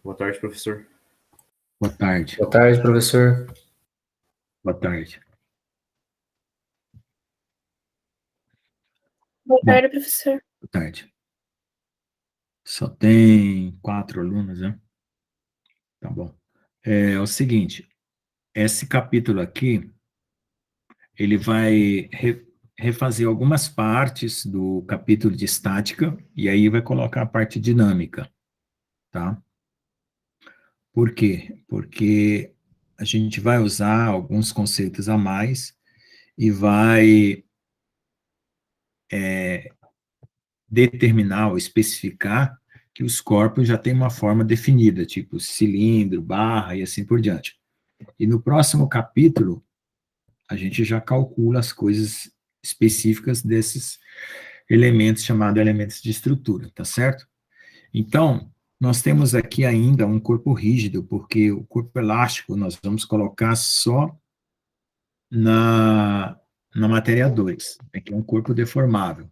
Boa tarde, professor. Boa tarde. Boa tarde, professor. Boa tarde. Boa tarde, professor. Boa tarde. Só tem 4 alunos, né? Tá bom. É o seguinte, esse capítulo aqui, ele vai refazer algumas partes do capítulo de estática, e aí vai colocar a parte dinâmica, tá? Por quê? Porque a gente vai usar alguns conceitos a mais e vai determinar ou especificar que os corpos já têm uma forma definida, tipo cilindro, barra e assim por diante. E no próximo capítulo, a gente já calcula as coisas específicas desses elementos chamados elementos de estrutura, tá certo? Então, nós temos aqui ainda um corpo rígido, porque o corpo elástico nós vamos colocar só na matéria 2, que é um corpo deformável.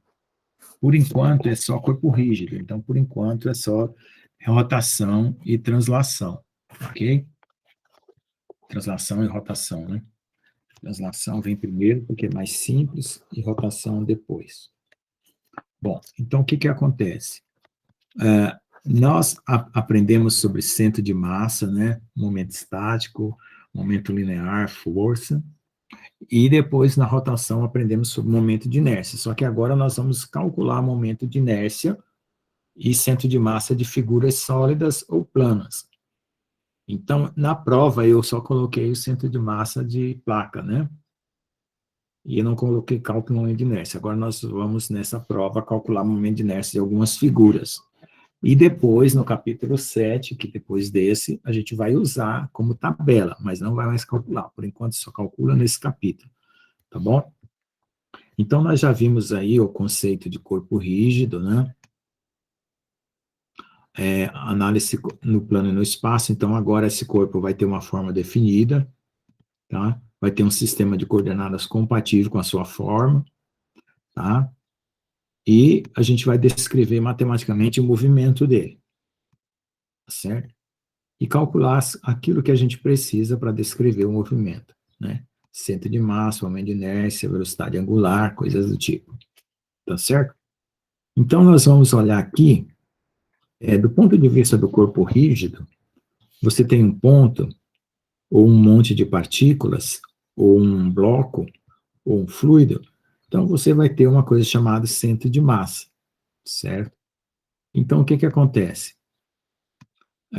Por enquanto, é só corpo rígido. Então, por enquanto, é só rotação e translação, ok? Translação e rotação, né? Translação vem primeiro, porque é mais simples, e rotação depois. Bom, então, o que que acontece? Nós aprendemos sobre centro de massa, né? Momento estático, momento linear, força, e depois, na rotação, aprendemos sobre momento de inércia. Só que agora nós vamos calcular momento de inércia e centro de massa de figuras sólidas ou planas. Então, na prova, eu só coloquei o centro de massa de placa, né? E eu não coloquei cálculo momento de inércia. Agora nós vamos, nessa prova, calcular momento de inércia de algumas figuras. E depois, no capítulo 7, que depois desse, a gente vai usar como tabela, mas não vai mais calcular. Por enquanto, só calcula nesse capítulo. Tá bom? Então, nós já vimos aí o conceito de corpo rígido, né? Análise no plano e no espaço. Então, agora esse corpo vai ter uma forma definida, tá? Vai ter um sistema de coordenadas compatível com a sua forma, tá? E a gente vai descrever matematicamente o movimento dele, tá certo? E calcular aquilo que a gente precisa para descrever o movimento, né? Centro de massa, momento de inércia, velocidade angular, coisas do tipo, tá certo? Então, nós vamos olhar aqui, do ponto de vista do corpo rígido, você tem um ponto, ou um monte de partículas, ou um bloco, ou um fluido, então você vai ter uma coisa chamada centro de massa, certo? Então, o que que acontece?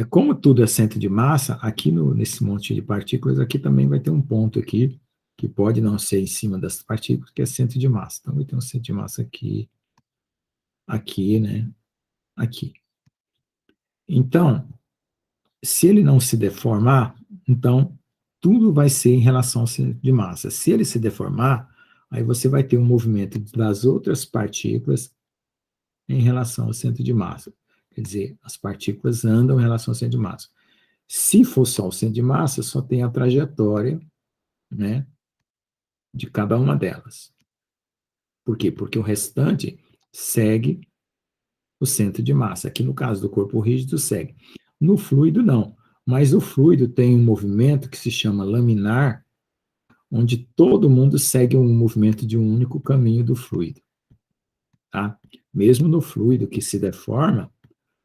Como tudo é centro de massa, aqui nesse monte de partículas, aqui também vai ter um ponto aqui, que pode não ser em cima das partículas, que é centro de massa. Então, vai ter um centro de massa aqui, aqui, né? Aqui. Então, se ele não se deformar, então, tudo vai ser em relação ao centro de massa. Se ele se deformar, aí você vai ter um movimento das outras partículas em relação ao centro de massa. Quer dizer, as partículas andam em relação ao centro de massa. Se for só o centro de massa, só tem a trajetória, né, de cada uma delas. Por quê? Porque o restante segue o centro de massa. Aqui no caso do corpo rígido, segue. No fluido, não. Mas o fluido tem um movimento que se chama laminar, onde todo mundo segue um movimento de um único caminho do fluido. Tá? Mesmo no fluido que se deforma,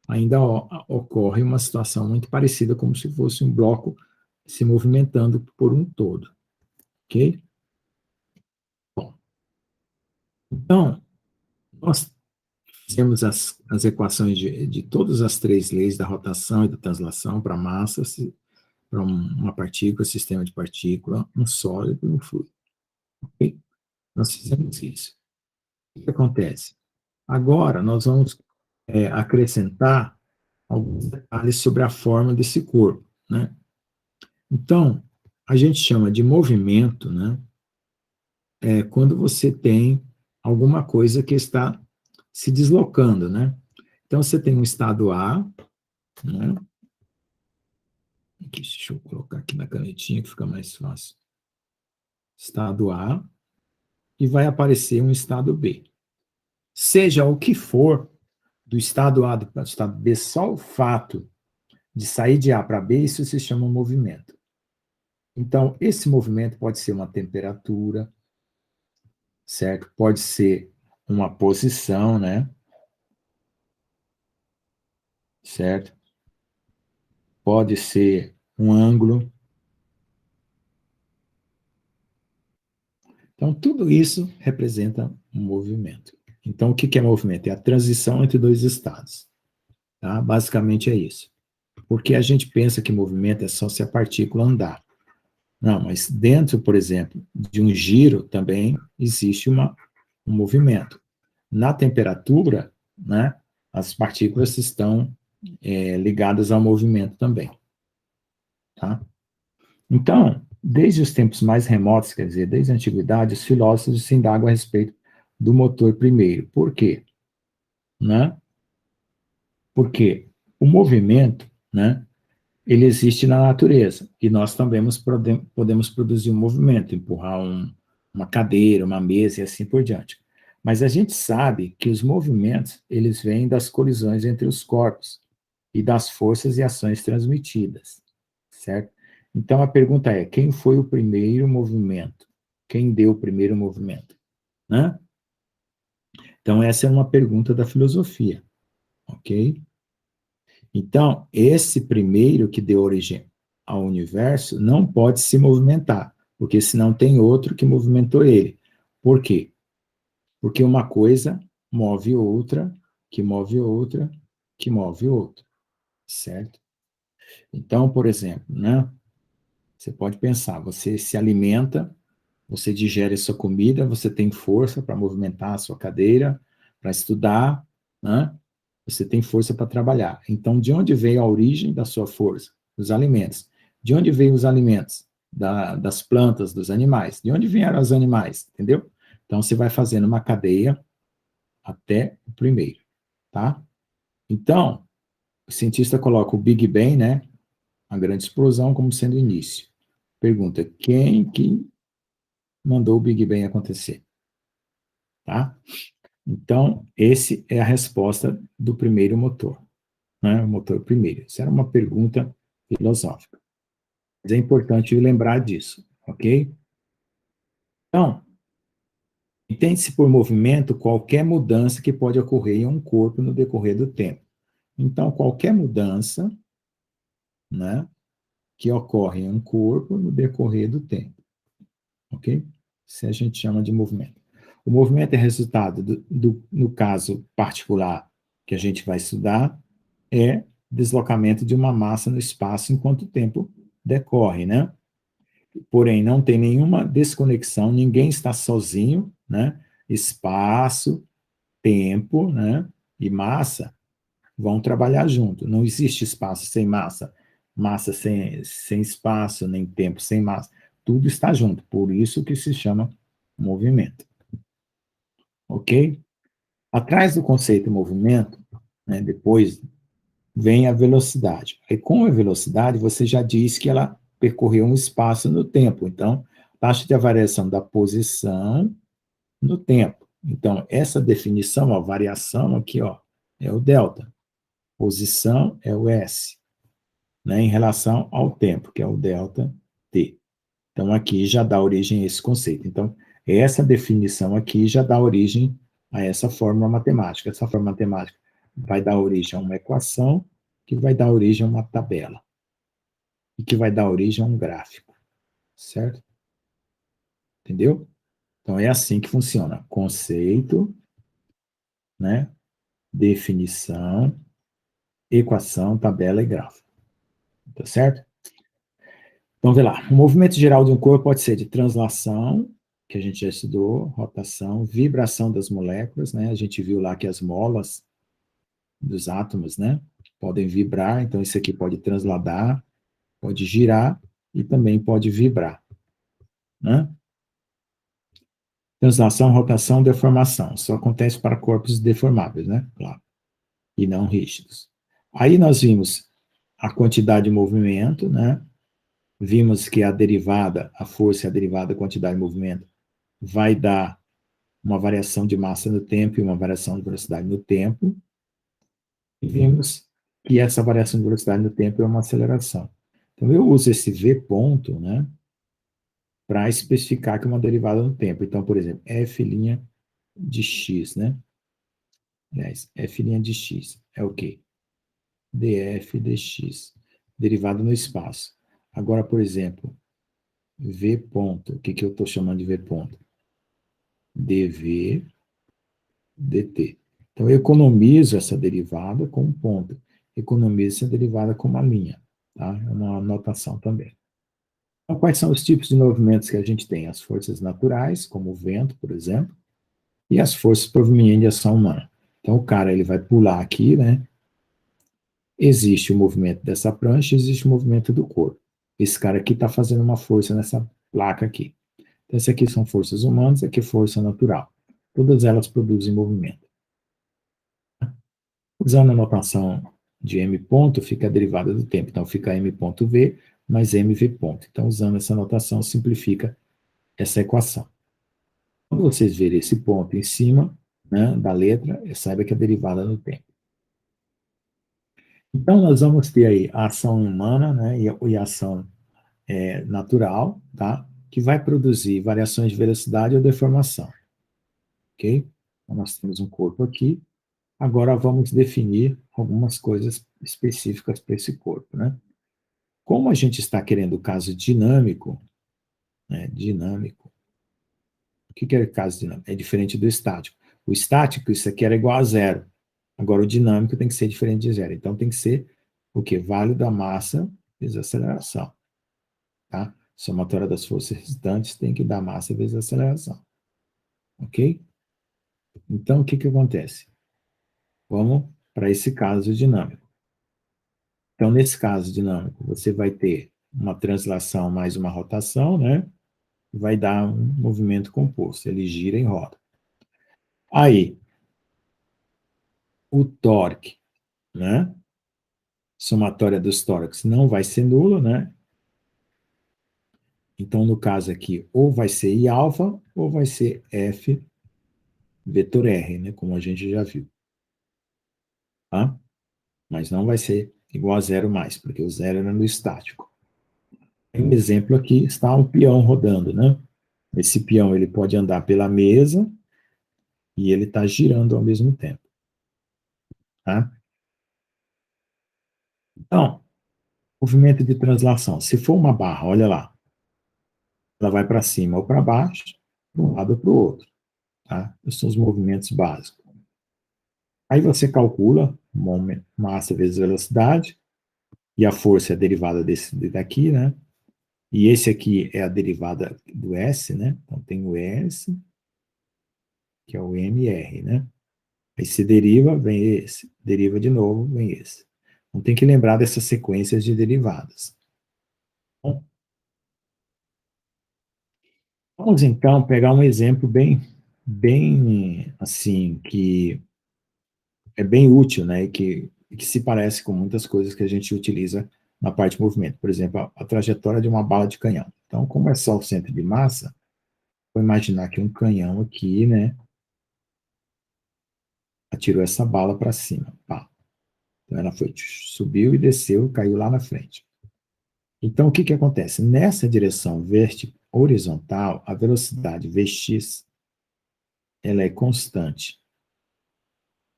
ainda ocorre uma situação muito parecida, como se fosse um bloco se movimentando por um todo. Ok? Bom, então, nós temos as equações de todas as 3 leis da rotação e da translação para massa, para uma partícula, sistema de partícula, um sólido e um fluido. Ok? Nós fizemos isso. O que acontece? Agora, nós vamos acrescentar alguns detalhes sobre a forma desse corpo, né? Então, a gente chama de movimento, né? Quando você tem alguma coisa que está se deslocando, né? Então, você tem um estado A, né? Aqui, deixa eu colocar aqui na canetinha que fica mais fácil. Estado A, e vai aparecer um estado B. Seja o que for do estado A do estado B, só o fato De sair de A para B, isso se chama movimento. Então, esse movimento pode ser uma temperatura, certo? Pode ser uma posição, né? Certo? Pode ser um ângulo. Então, tudo isso representa um movimento. Então, o que é movimento? É a transição entre dois estados. Tá? Basicamente é isso. Porque a gente pensa que movimento é só se a partícula andar. Não, mas dentro, por exemplo, de um giro também existe um movimento. Na temperatura, né, as partículas estão ligadas ao movimento também. Tá? Então, desde os tempos mais remotos, quer dizer, desde a antiguidade, os filósofos se indagam a respeito do motor primeiro. Por quê? Né? Porque o movimento, né, ele existe na natureza, e nós também podemos produzir um movimento, empurrar uma cadeira, uma mesa e assim por diante. Mas a gente sabe que os movimentos, eles vêm das colisões entre os corpos e das forças e ações transmitidas, certo? Então a pergunta é, quem foi o primeiro movimento? Quem deu o primeiro movimento? Né? Então essa é uma pergunta da filosofia, ok? Então, esse primeiro que deu origem ao universo não pode se movimentar, porque senão tem outro que movimentou ele. Por quê? Porque uma coisa move outra, que move outra, que move outra, certo? Então, por exemplo, né? Você pode pensar, você se alimenta, você digere a sua comida, você tem força para movimentar a sua cadeira, para estudar, né? Você tem força para trabalhar. Então, de onde veio a origem da sua força? Dos alimentos. De onde veio os alimentos? Das plantas, dos animais. De onde vieram os animais? Entendeu? Então, você vai fazendo uma cadeia até o primeiro, tá? Então, o cientista coloca o Big Bang, né? A grande explosão como sendo o início. Pergunta, quem que mandou o Big Bang acontecer? Tá? Então, esse é a resposta do primeiro motor, né? O motor primeiro. Isso era uma pergunta filosófica. Mas é importante lembrar disso, ok? Então, entende-se por movimento qualquer mudança que pode ocorrer em um corpo no decorrer do tempo. Então, qualquer mudança, né, que ocorre em um corpo no decorrer do tempo, ok? Isso a gente chama de movimento. O movimento é resultado no caso particular que a gente vai estudar, é deslocamento de uma massa no espaço enquanto o tempo decorre, né? Porém, não tem nenhuma desconexão, ninguém está sozinho, né? Espaço, tempo, né? E massa vão trabalhar junto. Não existe espaço sem massa, massa sem espaço, nem tempo sem massa. Tudo está junto, por isso que se chama movimento. Ok? Atrás do conceito movimento, né, depois vem a velocidade. E com a velocidade, você já diz que ela percorreu um espaço no tempo. Então, taxa de variação da posição no tempo. Então, essa definição, a variação aqui, ó, é o delta. Posição é o S, né, em relação ao tempo, que é o delta T. Então, aqui já dá origem a esse conceito. Então, essa definição aqui já dá origem a essa fórmula matemática. Essa fórmula matemática vai dar origem a uma equação, que vai dar origem a uma tabela, e que vai dar origem a um gráfico, certo? Entendeu? Então, é assim que funciona. Conceito, né? Definição, equação, tabela e gráfico. Tá certo? Então, vê lá. O movimento geral de um corpo pode ser de translação, que a gente já estudou, rotação, vibração das moléculas, né? A gente viu lá que as molas dos átomos, né? Podem vibrar, então isso aqui pode transladar, pode girar e também pode vibrar, né? Translação, rotação, deformação. Só acontece para corpos deformáveis, né? Claro. E não rígidos. Aí nós vimos a quantidade de movimento, né? Vimos que a derivada, a força e a derivada da quantidade de movimento vai dar uma variação de massa no tempo e uma variação de velocidade no tempo. E vimos que essa variação de velocidade no tempo é uma aceleração. Então, eu uso esse V ponto, né, para especificar que é uma derivada no tempo. Então, por exemplo, f' de x, né? Aliás, f' de x é o quê? df dx, derivada no espaço. Agora, por exemplo, v ponto, o que eu estou chamando de v ponto? dv dt. Então, eu economizo essa derivada com um ponto, economizo essa derivada com uma linha, tá? É uma anotação também. Então, quais são os tipos de movimentos que a gente tem? As forças naturais, como o vento, por exemplo, e as forças provenientes de ação humana. Então, o cara ele vai pular aqui, né? Existe o movimento dessa prancha, existe o movimento do corpo. Esse cara aqui está fazendo uma força nessa placa aqui. Então, esse aqui são forças humanas, aqui é força natural. Todas elas produzem movimento. Usando a notação de m ponto, fica a derivada do tempo. Então, fica m ponto v mais mv ponto. Então, usando essa notação, simplifica essa equação. Quando vocês verem esse ponto em cima, né, da letra, saiba que é a derivada do tempo. Então, nós vamos ter aí a ação humana, né, e a ação natural, tá, que vai produzir variações de velocidade ou deformação. Ok? Então, nós temos um corpo aqui. Agora vamos definir algumas coisas específicas para esse corpo, né? Como a gente está querendo o caso dinâmico, né, dinâmico, o que é caso dinâmico? É diferente do estático. O estático, isso aqui era igual a zero. Agora, o dinâmico tem que ser diferente de zero. Então, tem que ser o quê? Vale da massa vezes a aceleração. Tá? Somatória das forças restantes tem que dar massa vezes a aceleração. Ok? Então, o que acontece? Vamos para esse caso dinâmico. Então, nesse caso dinâmico, você vai ter uma translação mais uma rotação, né? Vai dar um movimento composto. Ele gira e roda. Aí, o torque, né? Somatória dos tórax não vai ser nulo, né? Então, no caso aqui, ou vai ser I alfa, ou vai ser F vetor R, né? Como a gente já viu. Tá? Mas não vai ser igual a zero mais, porque o zero era no estático. Tem um exemplo aqui, está um peão rodando, né? Esse peão ele pode andar pela mesa e ele está girando ao mesmo tempo. Tá? Então, movimento de translação. Se for uma barra, olha lá, ela vai para cima ou para baixo, para um lado ou para o outro. Tá? Esses são os movimentos básicos. Aí você calcula massa vezes velocidade, e a força é a derivada desse daqui, né? E esse aqui é a derivada do S, né? Então tem o S, que é o mr, né? Aí se deriva, vem esse. Deriva de novo, vem esse. Então tem que lembrar dessas sequências de derivadas. Bom, vamos então pegar um exemplo bem assim, que é bem útil, né? E que se parece com muitas coisas que a gente utiliza na parte de movimento. Por exemplo, a trajetória de uma bala de canhão. Então, como é só o centro de massa, vou imaginar que um canhão aqui, né? Atirou essa bala para cima. Pá. Então, ela foi, subiu e desceu, caiu lá na frente. Então, o que acontece? Nessa direção horizontal, a velocidade Vx ela é constante.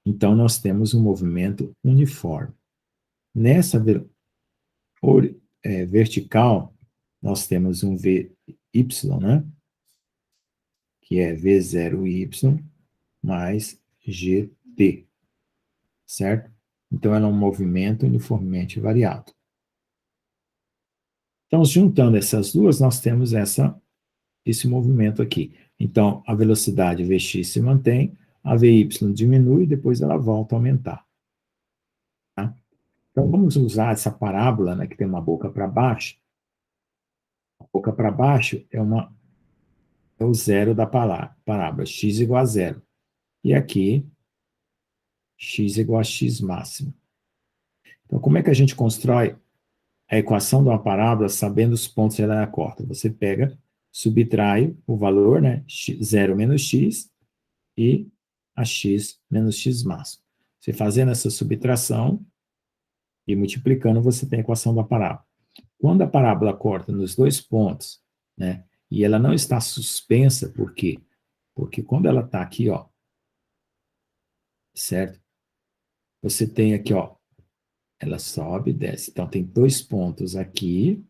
Então, nós temos um movimento uniforme. Nessa vertical, nós temos um Vy, né? Que é V0y mais gt, certo? Então, ela é um movimento uniformemente variado. Então, juntando essas duas, nós temos esse movimento aqui. Então, a velocidade Vx se mantém, a Vy diminui e depois ela volta a aumentar. Tá? Então, vamos usar essa parábola, né, que tem uma boca para baixo. A boca para baixo é o zero da parábola, x igual a zero. E aqui, x igual a x máximo. Então, como é que a gente constrói a equação de uma parábola sabendo os pontos que ela corta? Você pega, subtrai o valor, né, 0 menos x, e a x menos x máximo. Você fazendo essa subtração, E multiplicando, você tem a equação da parábola. Quando a parábola corta nos dois pontos, né, e ela não está suspensa, por quê? Porque quando ela está aqui, ó, certo? Você tem aqui, ó, ela sobe e desce. Então, tem dois pontos aqui,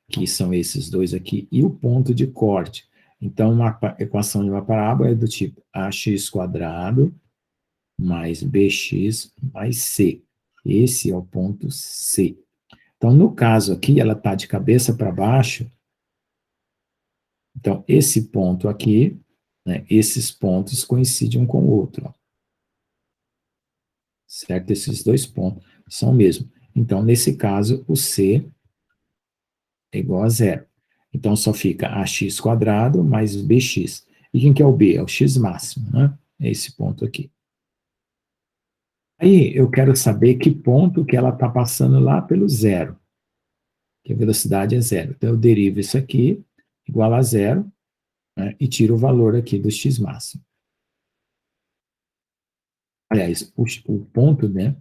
que são esses dois aqui, e o ponto de corte. Então, uma equação de uma parábola é do tipo ax quadrado mais bx mais c. Esse é o ponto C. Então, no caso aqui, ela está de cabeça para baixo. Então, esse ponto aqui, né, esses pontos coincidem um com o outro. Ó, certo? Esses dois pontos são o mesmo. Então, nesse caso, o C é igual a zero. Então, só fica ax quadrado mais bx. E quem que é o b? É o x máximo, né? É esse ponto aqui. Aí, eu quero saber que ponto que ela está passando lá pelo zero, que a velocidade é zero. Então, eu derivo isso aqui, igual a zero, né, e tiro o valor aqui do x máximo. Aliás, o ponto, né,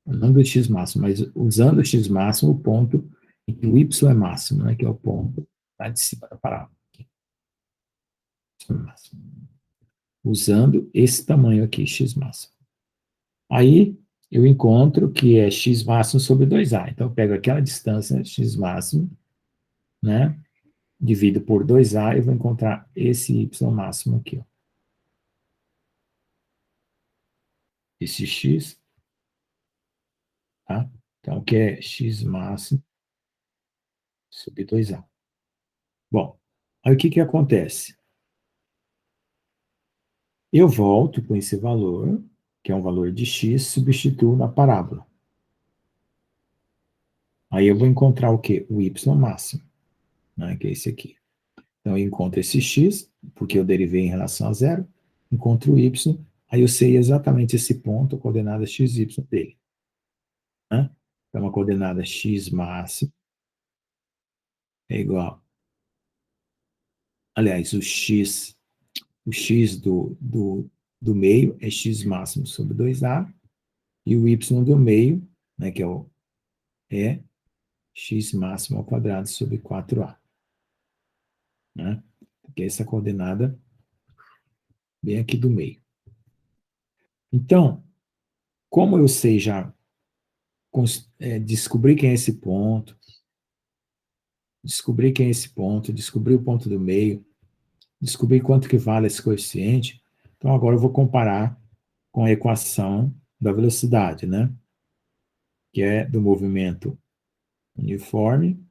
não do x máximo, mas usando o x máximo, o ponto em que o y é máximo, né, que é o ponto lá de cima da parábola. Usando esse tamanho aqui, x máximo. Aí, eu encontro que é x máximo sobre 2a. Então, eu pego aquela distância, x máximo, né, divido por 2a e vou encontrar esse y máximo aqui, ó. Esse x, tá? Então, que é x máximo sobre 2a. Bom, aí o que que acontece? Eu volto com esse valor, que é um valor de x, substituo na parábola. Aí eu vou encontrar o quê? O y máximo, né, que é esse aqui. Então, eu encontro esse x, porque eu derivei em relação a zero, encontro o y, aí eu sei exatamente esse ponto, a coordenada xy dele. Né? Então, a coordenada x máximo é igual, aliás, o x do meio é x máximo sobre 2a, e o y do meio, né, que é x máximo ao quadrado sobre 4a. Né? Que é essa coordenada bem aqui do meio. Então, como eu sei já descobrir quem é esse ponto, descobrir quem é esse ponto, descobrir o ponto do meio, descobrir quanto que vale esse coeficiente, então agora eu vou comparar com a equação da velocidade, né? Que é do movimento uniforme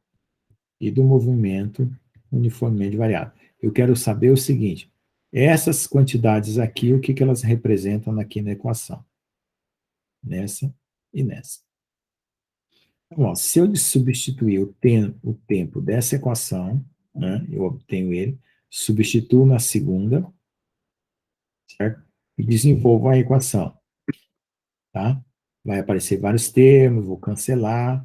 e do movimento uniformemente variável. Eu quero saber o seguinte, essas quantidades aqui, o que que elas representam aqui na equação? Nessa e nessa. Então, ó, se eu substituir o tempo dessa equação, né, eu obtenho ele, substituo na segunda, certo? E desenvolvo a equação, tá? Vai aparecer vários termos, vou cancelar,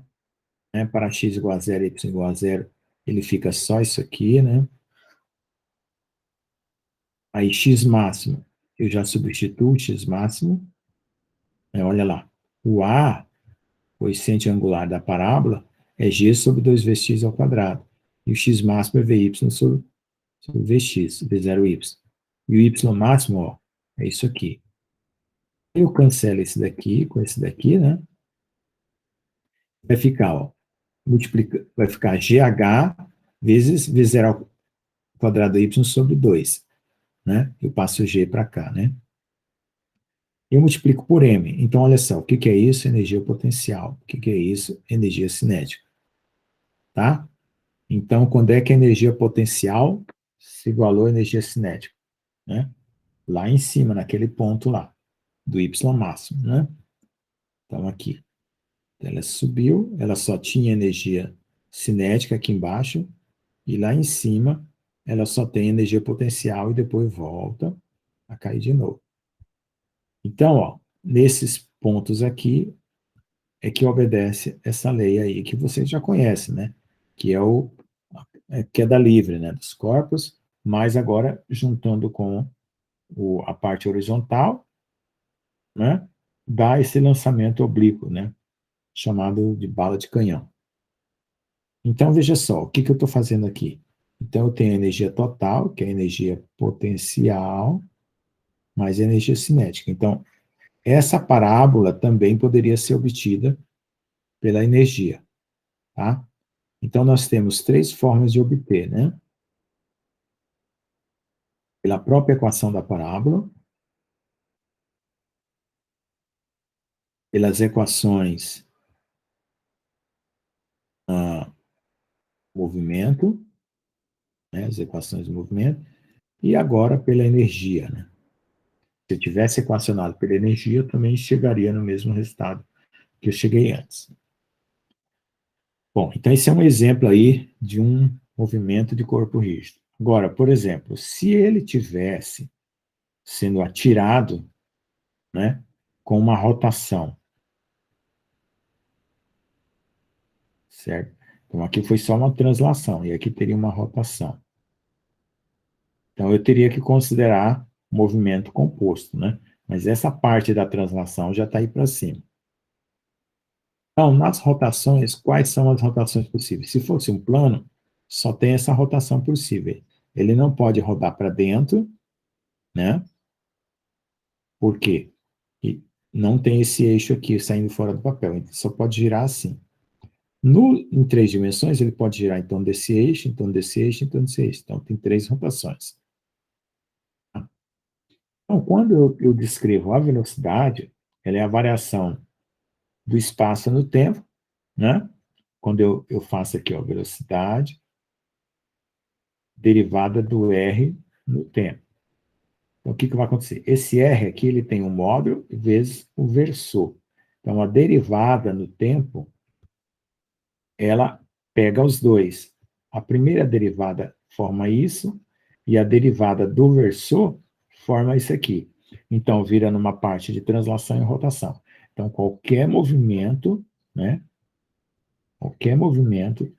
né? Para x igual a zero, y igual a zero, ele fica só isso aqui, né? Aí x máximo, eu já substituo o x máximo, né? Olha lá, o a, coeficiente angular da parábola, é g sobre 2vx ao quadrado. E o x máximo é vy sobre vx, v0y. E o y máximo, ó, é isso aqui. Eu cancelo esse daqui com esse daqui, né? Vai ficar, ó, vai ficar GH vezes V0 ao quadrado Y sobre 2, né? Eu passo o G para cá, né? Eu multiplico por M. Então, olha só, o que que é isso? Energia potencial. O que que é isso? Energia cinética. Tá? Então, quando é que a energia potencial se igualou à energia cinética? Né? Lá em cima, naquele ponto lá, do Y máximo, né? Então, aqui. Ela subiu, ela só tinha energia cinética aqui embaixo, e lá em cima ela só tem energia potencial e depois volta a cair de novo. Então, ó, nesses pontos aqui é que obedece essa lei aí que você já conhece, né? Que é queda livre, né, dos corpos, mas agora juntando com a parte horizontal, né, dá esse lançamento oblíquo, né? chamado de bala de canhão. Então, veja só, o que eu estou fazendo aqui? Então, eu tenho a energia total, que é a energia potencial, mais a energia cinética. Então, essa parábola também poderia ser obtida pela energia, tá? Então, nós temos três formas de obter, né? Pela própria equação da parábola, pelas equações movimento, né, as equações de movimento, e agora pela energia, né? Se eu tivesse equacionado pela energia, eu também chegaria no mesmo resultado que eu cheguei antes. Bom, então esse é um exemplo aí de um movimento de corpo rígido. Agora, por exemplo, se ele tivesse sendo atirado, né, com uma rotação, certo? Então aqui foi só uma translação, e aqui teria uma rotação. Então eu teria que considerar movimento composto, né? Mas essa parte da translação já está aí para cima. Então, nas rotações, quais são as rotações possíveis? Se fosse um plano, só tem essa rotação possível. Ele não pode rodar para dentro, né? Por quê? E não tem esse eixo aqui saindo fora do papel, então só pode girar assim. Em três dimensões, ele pode girar em torno desse eixo, em torno desse eixo, em torno desse eixo. Então, tem três rotações. Então, quando eu descrevo a velocidade, ela é a variação do espaço no tempo, né? Quando eu faço aqui, ó, velocidade derivada do R no tempo. Então, o que vai acontecer? Esse R aqui, ele tem um módulo vezes o versor. Então, a derivada no tempo, ela pega os dois. A primeira derivada forma isso, e a derivada do versor forma isso aqui. Então, vira numa parte de translação e rotação. Então, qualquer movimento, né? Qualquer movimento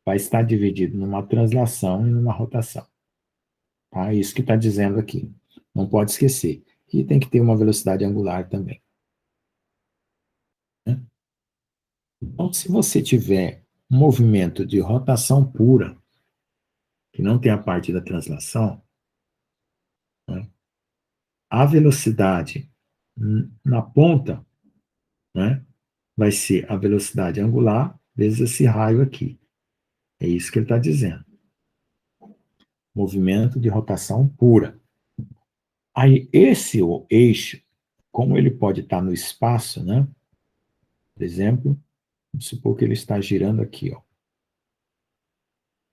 vai estar dividido numa translação e numa rotação. Tá? Isso que está dizendo aqui. Não pode esquecer. E tem que ter uma velocidade angular também. Né? Então, se você tiver um movimento de rotação pura, que não tem a parte da translação, né, a velocidade na ponta, né, vai ser a velocidade angular vezes esse raio aqui. É isso que ele está dizendo. Movimento de rotação pura. Aí, esse eixo, como ele pode estar no espaço, né? Por exemplo, vamos supor que ele está girando aqui, ó,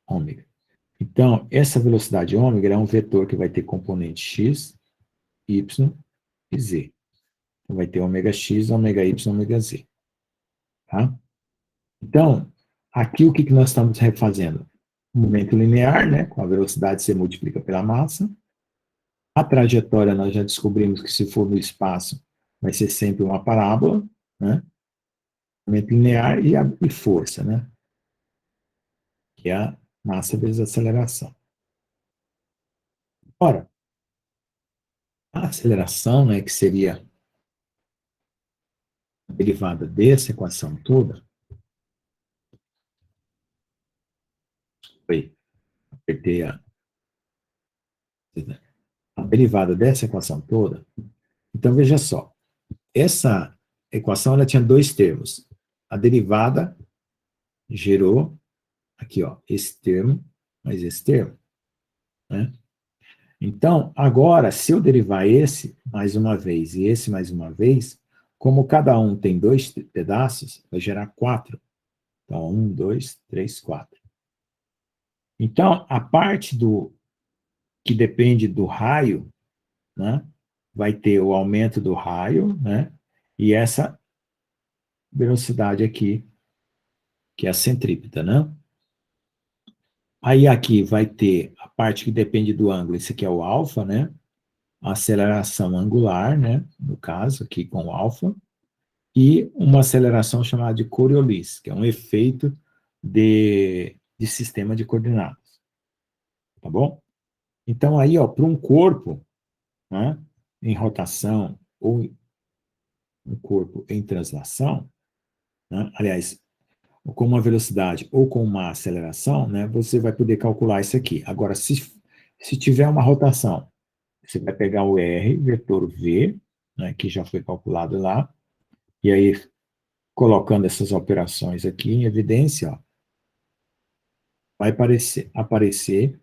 ômega. Então, essa velocidade ômega é um vetor que vai ter componente x, y e z. Então, vai ter ômega x, ômega y, ômega z. Tá? Então, aqui o que nós estamos refazendo? Um momento linear, né? Com a velocidade você multiplica pela massa. A trajetória nós já descobrimos que se for no espaço vai ser sempre uma parábola, né? Momento linear e força, né? Que é a massa vezes a aceleração. Ora, a aceleração, né, que seria a derivada dessa equação toda, foi, apertei a derivada dessa equação toda. Então, veja só, essa equação ela tinha dois termos. A derivada gerou aqui, ó, esse termo, mais esse termo, né? Então, agora, se eu derivar esse mais uma vez e esse mais uma vez, como cada um tem dois pedaços, vai gerar quatro. Então, um, dois, três, quatro. Então, a parte que depende do raio, né, vai ter o aumento do raio, né, e essa velocidade aqui, que é a centrípeta, né? Aí aqui vai ter a parte que depende do ângulo, esse aqui é o alfa, né? A aceleração angular, né? No caso, aqui com o alfa, e uma aceleração chamada de Coriolis, que é um efeito de sistema de coordenadas. Tá bom? Então, aí, ó, para um corpo, né, em rotação ou um corpo em translação, né? Aliás, com uma velocidade ou com uma aceleração, né, você vai poder calcular isso aqui. Agora, se tiver uma rotação, você vai pegar o R, vetor V, né, que já foi calculado lá, e aí, colocando essas operações aqui em evidência, ó, vai aparecer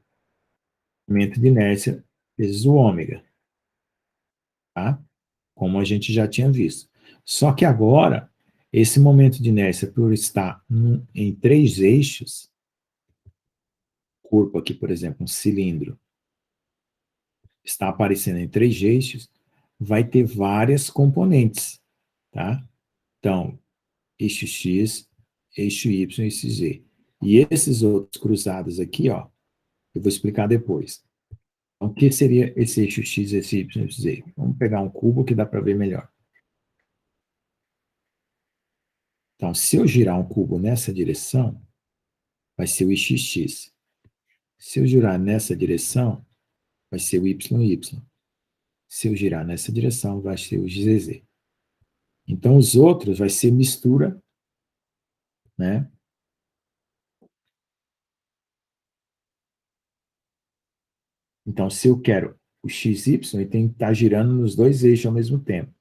momento de inércia vezes o ômega, tá? Como a gente já tinha visto. Só que agora, esse momento de inércia, por estar em três eixos, corpo aqui, por exemplo, um cilindro, está aparecendo em três eixos, vai ter várias componentes, tá? Então, eixo X, eixo Y, eixo Z. E esses outros cruzados aqui, ó, eu vou explicar depois. Então, o que seria esse eixo X, esse Y, esse Z? Vamos pegar um cubo que dá para ver melhor. Então, se eu girar um cubo nessa direção, vai ser o eixo X. Se eu girar nessa direção, vai ser o YY. Se eu girar nessa direção, vai ser o ZZ. Então, os outros vai ser mistura, né? Então, se eu quero o XY, ele tem que estar girando nos dois eixos ao mesmo tempo.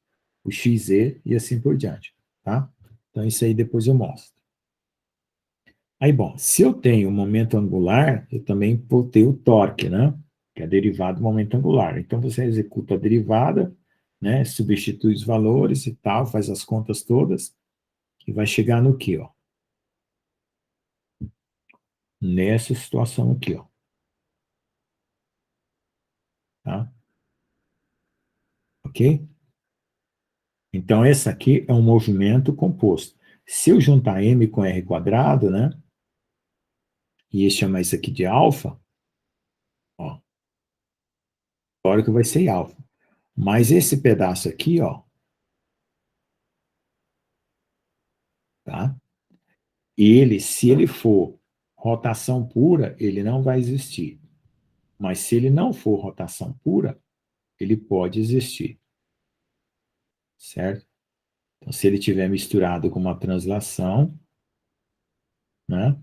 O XZ e assim por diante, tá? Então, isso aí depois eu mostro. Aí, bom, se eu tenho o momento angular, eu também vou ter o torque, né? Que é derivado do momento angular. Então, você executa a derivada, né? Substitui os valores e tal, faz as contas todas, e vai chegar no quê, ó? Nessa situação aqui, ó. Tá? Ok? Então, esse aqui é um movimento composto. Se eu juntar m com r quadrado, né? E chamar isso aqui de alfa, ó, o tórico vai ser alfa. Mas esse pedaço aqui, ó, tá? Ele, se ele for rotação pura, ele não vai existir. Mas se ele não for rotação pura, ele pode existir. Certo? Então, se ele tiver misturado com uma translação, né?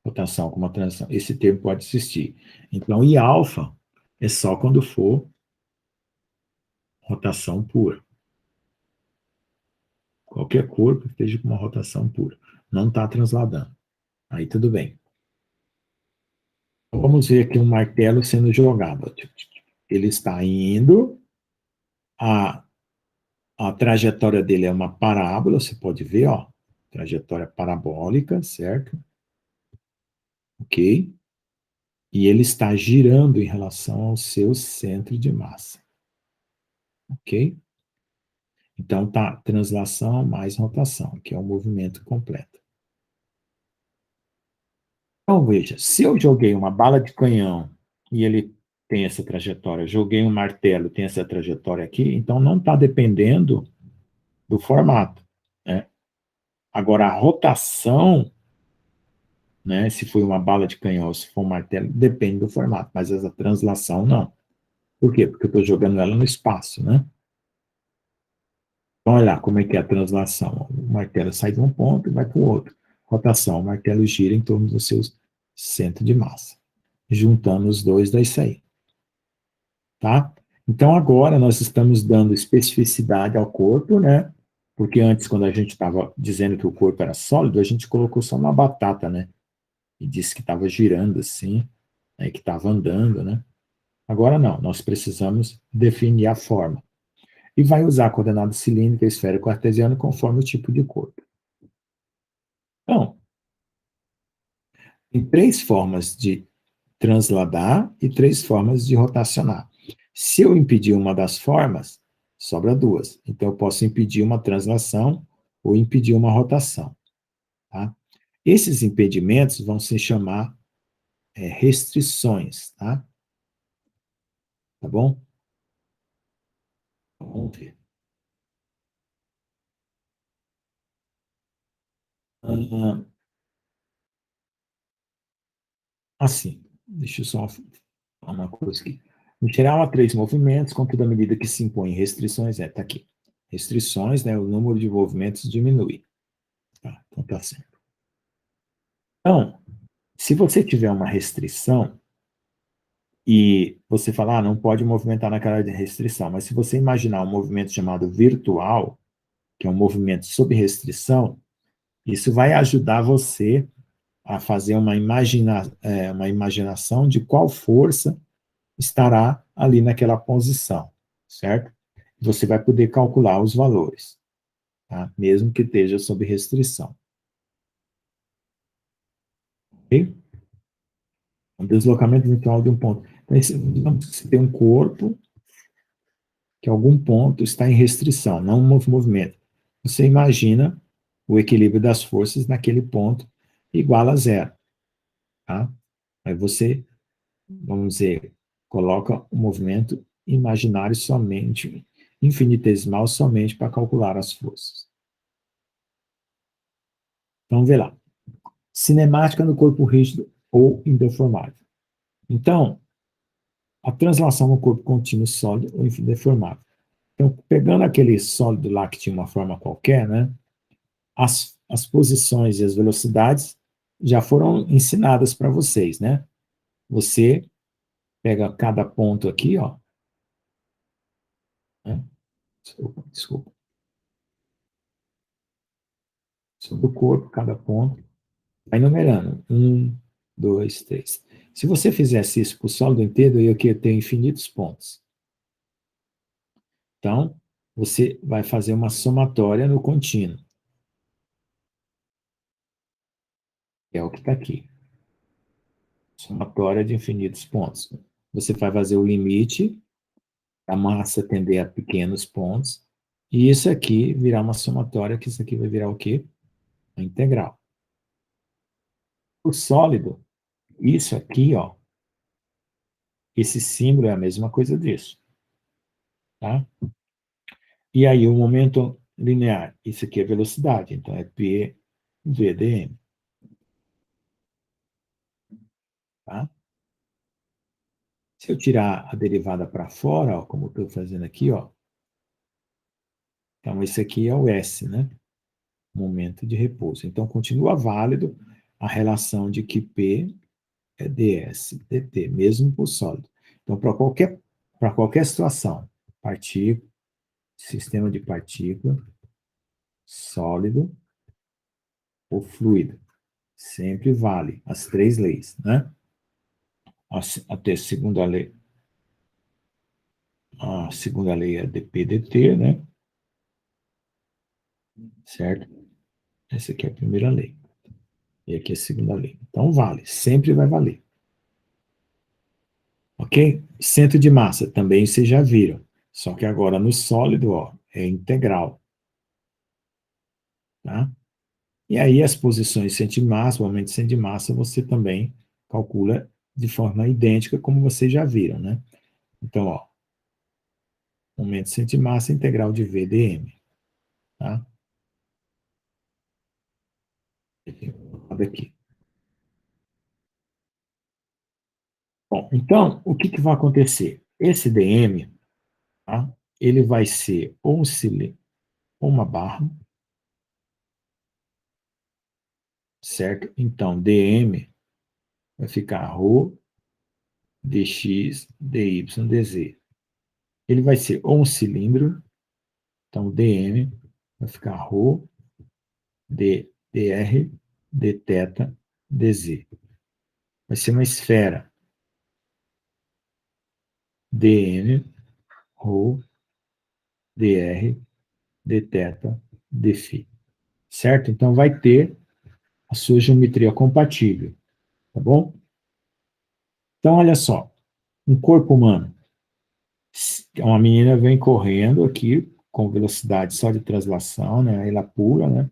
Rotação com uma translação, esse termo pode existir. Então, I alfa é só quando for rotação pura. Qualquer corpo esteja com uma rotação pura. Não está transladando. Aí tudo bem. Então, vamos ver aqui um martelo sendo jogado. Ele está indo, a, a trajetória dele é uma parábola, você pode ver, ó, trajetória parabólica, certo? Ok? E ele está girando em relação ao seu centro de massa. Ok? Então, tá, translação mais rotação, que é o movimento completo. Então, veja, se eu joguei uma bala de canhão e ele tem essa trajetória, joguei um martelo, tem essa trajetória aqui, então não está dependendo do formato, né? Agora, a rotação, né, se foi uma bala de canhão ou se for um martelo, depende do formato, mas essa translação não. Por quê? Porque eu estou jogando ela no espaço, né? Então, olha lá como é que é a translação. O martelo sai de um ponto e vai para o outro. Rotação, o martelo gira em torno do seu centro de massa. Juntando os dois, dá isso aí. Tá? Então, agora nós estamos dando especificidade ao corpo, né? Porque antes, quando a gente estava dizendo que o corpo era sólido, a gente colocou só uma batata, né? E disse que estava girando assim, né? Que estava andando, né? Agora não, nós precisamos definir a forma. E vai usar a coordenada cilíndrica, esférico, artesiano, conforme o tipo de corpo. Então, tem três formas de transladar e três formas de rotacionar. Se eu impedir uma das formas, sobra duas. Então, eu posso impedir uma translação ou impedir uma rotação. Tá? Esses impedimentos vão se chamar restrições. Tá? Tá bom? Vamos ver. Assim, deixa eu só falar uma coisa aqui. Em geral, há três movimentos, contudo, à medida que se impõem restrições, tá aqui. Restrições, né, o número de movimentos diminui. Tá, então tá certo. Então, se você tiver uma restrição e você falar, não pode movimentar naquela restrição, mas se você imaginar um movimento chamado virtual, que é um movimento sob restrição, isso vai ajudar você a fazer uma imaginação de qual força estará ali naquela posição, certo? Você vai poder calcular os valores, tá? Mesmo que esteja sob restrição. Ok? Um deslocamento virtual de um ponto. Então, digamos que você tem um corpo que algum ponto está em restrição, não um movimento. Você imagina o equilíbrio das forças naquele ponto igual a zero, tá? Aí você, vamos dizer, coloca o movimento imaginário somente, infinitesimal somente para calcular as forças. Então, vê lá. Cinemática no corpo rígido ou indeformável. Então, a translação no corpo contínuo sólido ou indeformável. Então, pegando aquele sólido lá que tinha uma forma qualquer, né, as posições e as velocidades já foram ensinadas para vocês, né? Você pega cada ponto aqui, ó. Né? Desculpa. Sobre o corpo, cada ponto. Vai numerando. 1, 2, 3. Se você fizesse isso para o sólido inteiro, eu ia ter infinitos pontos. Então, você vai fazer uma somatória no contínuo. É o que está aqui. Somatória de infinitos pontos. Você vai fazer o limite da massa tender a pequenos pontos. E isso aqui virar uma somatória, que isso aqui vai virar o quê? A integral. O sólido, isso aqui, ó, esse símbolo é a mesma coisa disso. Tá? E aí o momento linear, isso aqui é velocidade, então é P VdM. Tá? Se eu tirar a derivada para fora, ó, como eu estou fazendo aqui, ó, então esse aqui é o S, né? Momento de repouso. Então continua válido a relação de que P é ds, dt, mesmo por sólido. Então, para qualquer situação, partícula, sistema de partícula, sólido ou fluido, sempre vale as três leis, né? Até a segunda lei é dp/dt, né? Certo? Essa aqui é a primeira lei. E aqui é a segunda lei. Então, vale, sempre vai valer. Ok? Centro de massa, também vocês já viram. Só que agora no sólido, ó, é integral. Tá? E aí as posições de centro de massa, o momento de centro de massa, você também calcula de forma idêntica, como vocês já viram, né? Então, ó, momento de centro de massa integral de V dm. Tá? Aqui. Bom, então, o que vai acontecer? Esse dm, tá? Ele vai ser ou um cilindro, ou uma barra, certo? Então, dm vai ficar ρ dx, dy, dz. Ele vai ser ou um cilindro, então dm vai ficar ρ dr, dθ, dz. Vai ser uma esfera, dm, ρ, dr, dθ, dφ. Certo? Então vai ter a sua geometria compatível, tá bom? Então, olha só, um corpo humano. Uma menina vem correndo aqui com velocidade só de translação, né? Ela pula, né?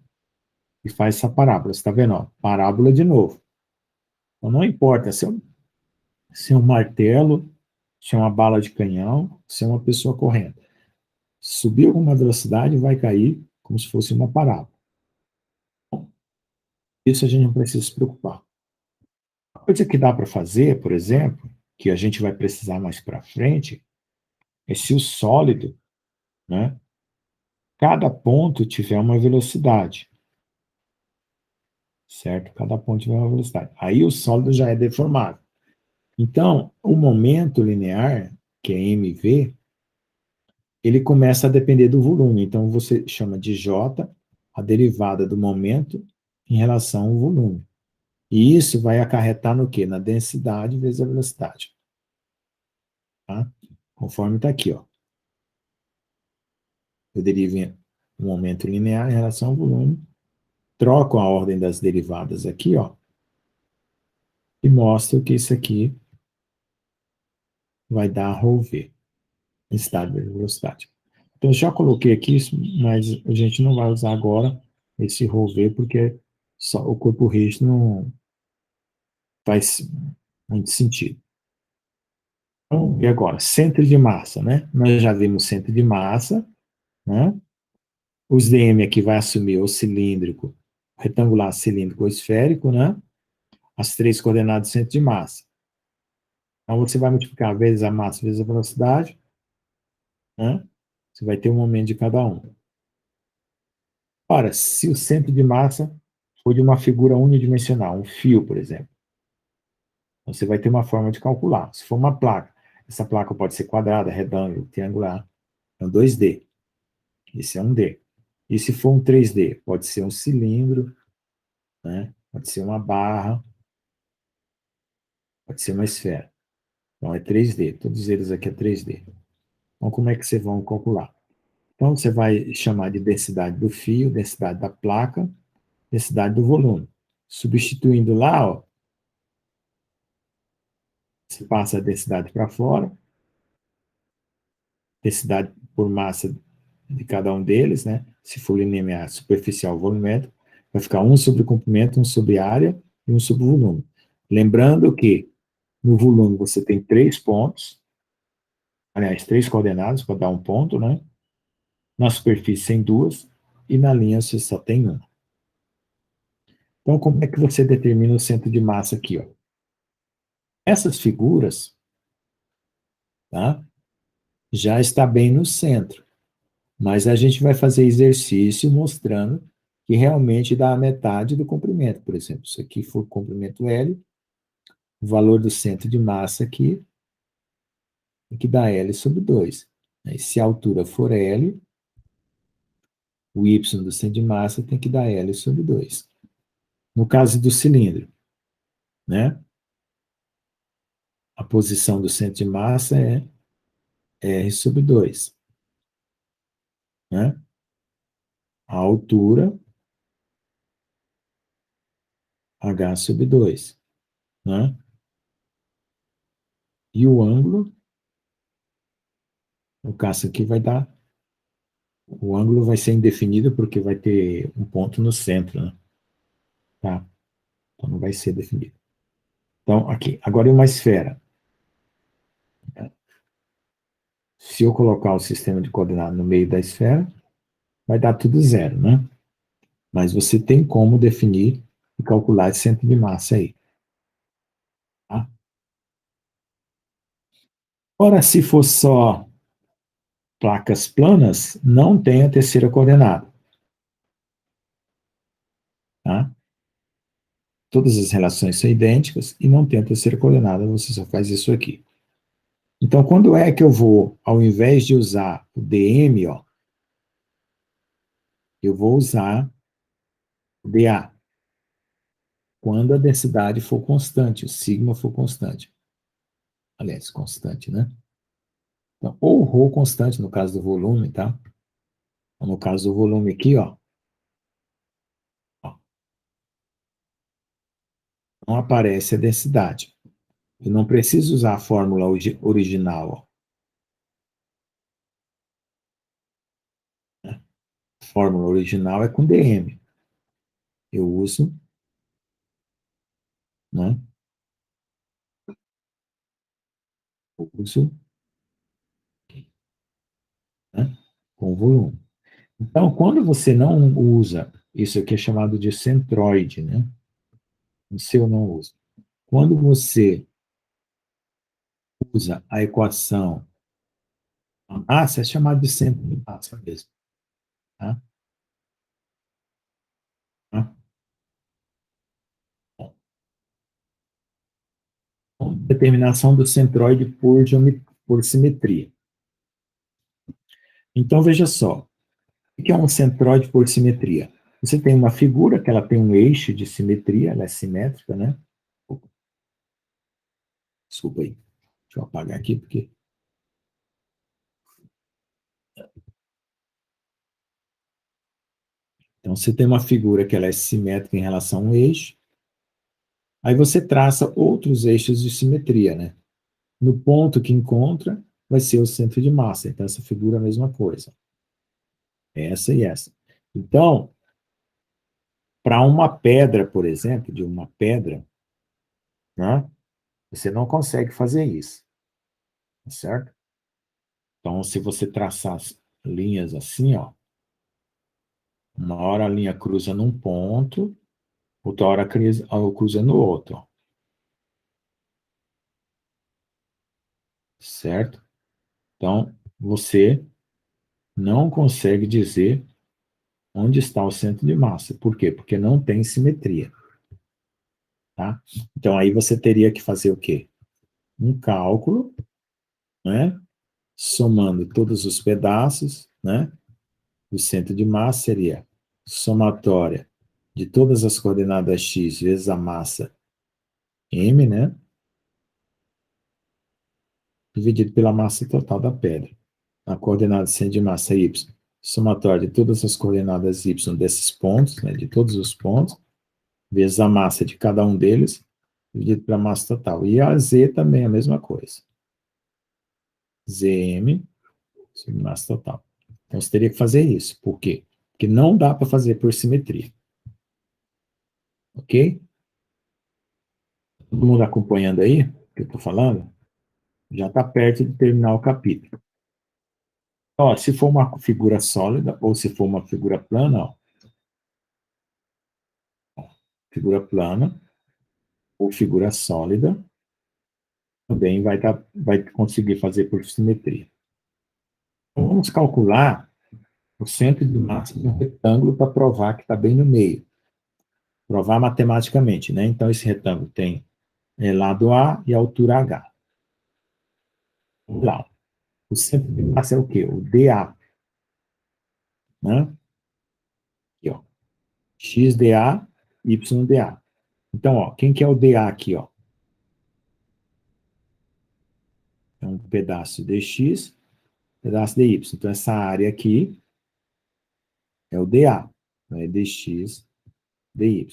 E faz essa parábola. Você está vendo? Ó, parábola de novo. Então, não importa se é um martelo, se é uma bala de canhão, se é uma pessoa correndo. Subiu com uma velocidade, vai cair como se fosse uma parábola. Isso a gente não precisa se preocupar. A coisa que dá para fazer, por exemplo, que a gente vai precisar mais para frente, é se o sólido, né, cada ponto tiver uma velocidade. certo? Cada ponto tiver uma velocidade. Aí o sólido já é deformável. Então, o momento linear, que é mv, ele começa a depender do volume. Então, você chama de J a derivada do momento em relação ao volume. E isso vai acarretar no quê? Na densidade vezes a velocidade. Tá? Conforme está aqui, ó. Eu derivo o momento linear em relação ao volume, troco a ordem das derivadas aqui, ó, e mostro que isso aqui vai dar rho v, densidade vezes velocidade. Então, eu já coloquei aqui isso, mas a gente não vai usar agora esse rho v, porque só o corpo rígido não faz muito sentido. Então, e agora? Centro de massa, né? Nós já vimos centro de massa, né? Os dm aqui vai assumir o cilíndrico, retangular, cilíndrico ou esférico, né? As três coordenadas do centro de massa. Então, você vai multiplicar vezes a massa vezes a velocidade, né? Você vai ter um momento de cada um. Ora, se o centro de massa for de uma figura unidimensional, um fio, por exemplo, você vai ter uma forma de calcular. Se for uma placa, essa placa pode ser quadrada, retângulo, triangular. É um 2D. Esse é um D. E se for um 3D, pode ser um cilindro, né? Pode ser uma barra, pode ser uma esfera. Então é 3D. Todos eles aqui é 3D. Então, como é que vocês vão calcular? Então, você vai chamar de densidade do fio, densidade da placa, densidade do volume. Substituindo lá, ó, você passa a densidade para fora, densidade por massa de cada um deles, né? Se for linear, superficial, volumétrico, vai ficar um sobre o comprimento, um sobre a área e um sobre o volume. Lembrando que no volume você tem 3 pontos, aliás, 3 coordenadas para dar um ponto, né? Na superfície tem 2 e na linha você só tem 1. Então, como é que você determina o centro de massa aqui, ó? Essas figuras, tá? Já está bem no centro. Mas a gente vai fazer exercício mostrando que realmente dá a metade do comprimento. Por exemplo, isso aqui for o comprimento L, o valor do centro de massa aqui é que dá L sobre 2. E se a altura for L, o Y do centro de massa tem que dar L sobre 2. No caso do cilindro, né? A posição do centro de massa é R sobre 2. Né? A altura, H sobre 2. Né? E o ângulo, no caso aqui vai dar, o ângulo vai ser indefinido porque vai ter um ponto no centro, né? Tá? Então não vai ser definido. Então, aqui, agora é uma esfera. Se eu colocar o sistema de coordenadas no meio da esfera, vai dar tudo zero, né? Mas você tem como definir e calcular esse centro de massa aí. Tá? Ora, se for só placas planas, não tem a terceira coordenada. Tá? Todas as relações são idênticas e não tem a terceira coordenada, você só faz isso aqui. Então, quando é que eu vou, ao invés de usar o dm, ó, eu vou usar o dA, quando a densidade for constante, o sigma for constante. Aliás, constante, né? Então, ou ρ constante, no caso do volume, tá? No caso do volume aqui, ó, não aparece a densidade. Eu não preciso usar a fórmula original, ó. Né? A fórmula original é com dm. Eu uso, né? Eu uso, né? Com volume. Então, quando você não usa, isso aqui é chamado de centroide, né? O seu não usa. Quando você usa a equação, isso é chamado de centro de massa mesmo, tá? Tá? Determinação do centroide por simetria. Então, veja só, o que é um centroide por simetria? Você tem uma figura que ela tem um eixo de simetria, ela é simétrica, né? Desculpa aí. Deixa eu apagar aqui, porque... Então, você tem uma figura que ela é simétrica em relação a um eixo, aí você traça outros eixos de simetria, né? No ponto que encontra, vai ser o centro de massa. Então, essa figura é a mesma coisa. Essa e essa. Então, para uma pedra, por exemplo, de uma pedra, né, você não consegue fazer isso, tá certo? Então, se você traçar as linhas assim, ó, uma hora a linha cruza num ponto, outra hora cruza no outro, ó, certo? Então, você não consegue dizer onde está o centro de massa. Por quê? Porque não tem simetria, tá? Então, aí você teria que fazer o quê? Um cálculo, né? Somando todos os pedaços, né? O centro de massa seria somatória de todas as coordenadas x vezes a massa m, né? Dividido pela massa total da pedra. A coordenada centro de massa y, somatória de todas as coordenadas y desses pontos, né? De todos os pontos, vezes a massa de cada um deles, dividido pela massa total. E a z também é a mesma coisa. Zm sobre massa total. Então, você teria que fazer isso. Por quê? Porque não dá para fazer por simetria. Ok? Todo mundo acompanhando aí o que eu estou falando? Já está perto de terminar o capítulo. Ó, se for uma figura sólida ou se for uma figura plana, ó, figura plana ou figura sólida, também vai conseguir fazer por simetria. Então, vamos calcular o centro de massa de um retângulo para provar que está bem no meio. Provar matematicamente, né? Então, esse retângulo tem lado A e altura H. Vamos lá. O centro de massa é o quê? O DA. Né? Aqui, ó. XDA, YDA. Então, ó, quem que é o DA aqui, ó? É um pedaço de X, pedaço de Y. Então, essa área aqui é o DA, né? DX, DY.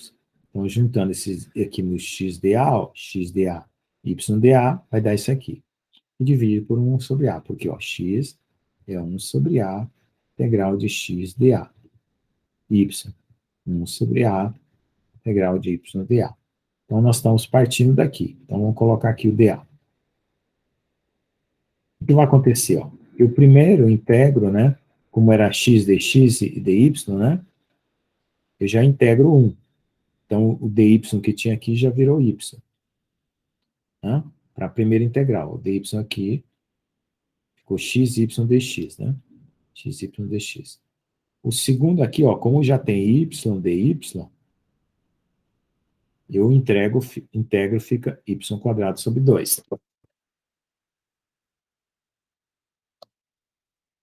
Então, juntando esses aqui no XDA, ó, XDA, YDA, vai dar isso aqui. E divide por 1 sobre A, porque, ó, X é 1 sobre A, integral de XDA. Y, 1 sobre A, integral de YDA. Então, nós estamos partindo daqui. Então, vamos colocar aqui o DA. O que vai acontecer? Ó? Eu primeiro integro, né? Como era x dx e dy, né? Eu já integro 1. Então, o dy que tinha aqui já virou y. Né? Para a primeira integral. O dy aqui ficou x, y, dx, né? X, y, dx. O segundo aqui, ó, como já tem y, dy, eu integro, fica y quadrado sobre 2.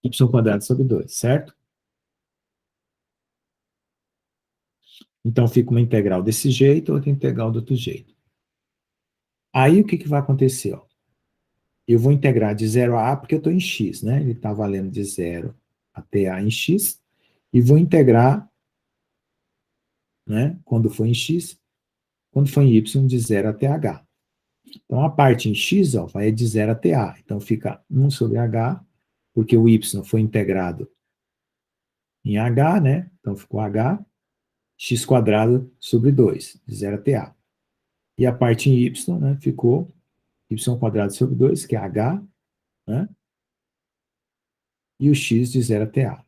Y quadrado sobre 2, certo? Então, fica uma integral desse jeito, outra integral do outro jeito. Aí, o que vai acontecer? Ó? Eu vou integrar de 0 a A, porque eu estou em x, né? Ele está valendo de 0 até A em x. E vou integrar, né? Quando for em x, quando for em y, de 0 até H. Então, a parte em x, ó, vai de 0 até A. Então, fica 1 sobre H, porque o y foi integrado em H, né? Então, ficou H, x quadrado sobre 2, de 0 até A. E a parte em y, né, ficou y quadrado sobre 2, que é H, né? E o x de 0 até A.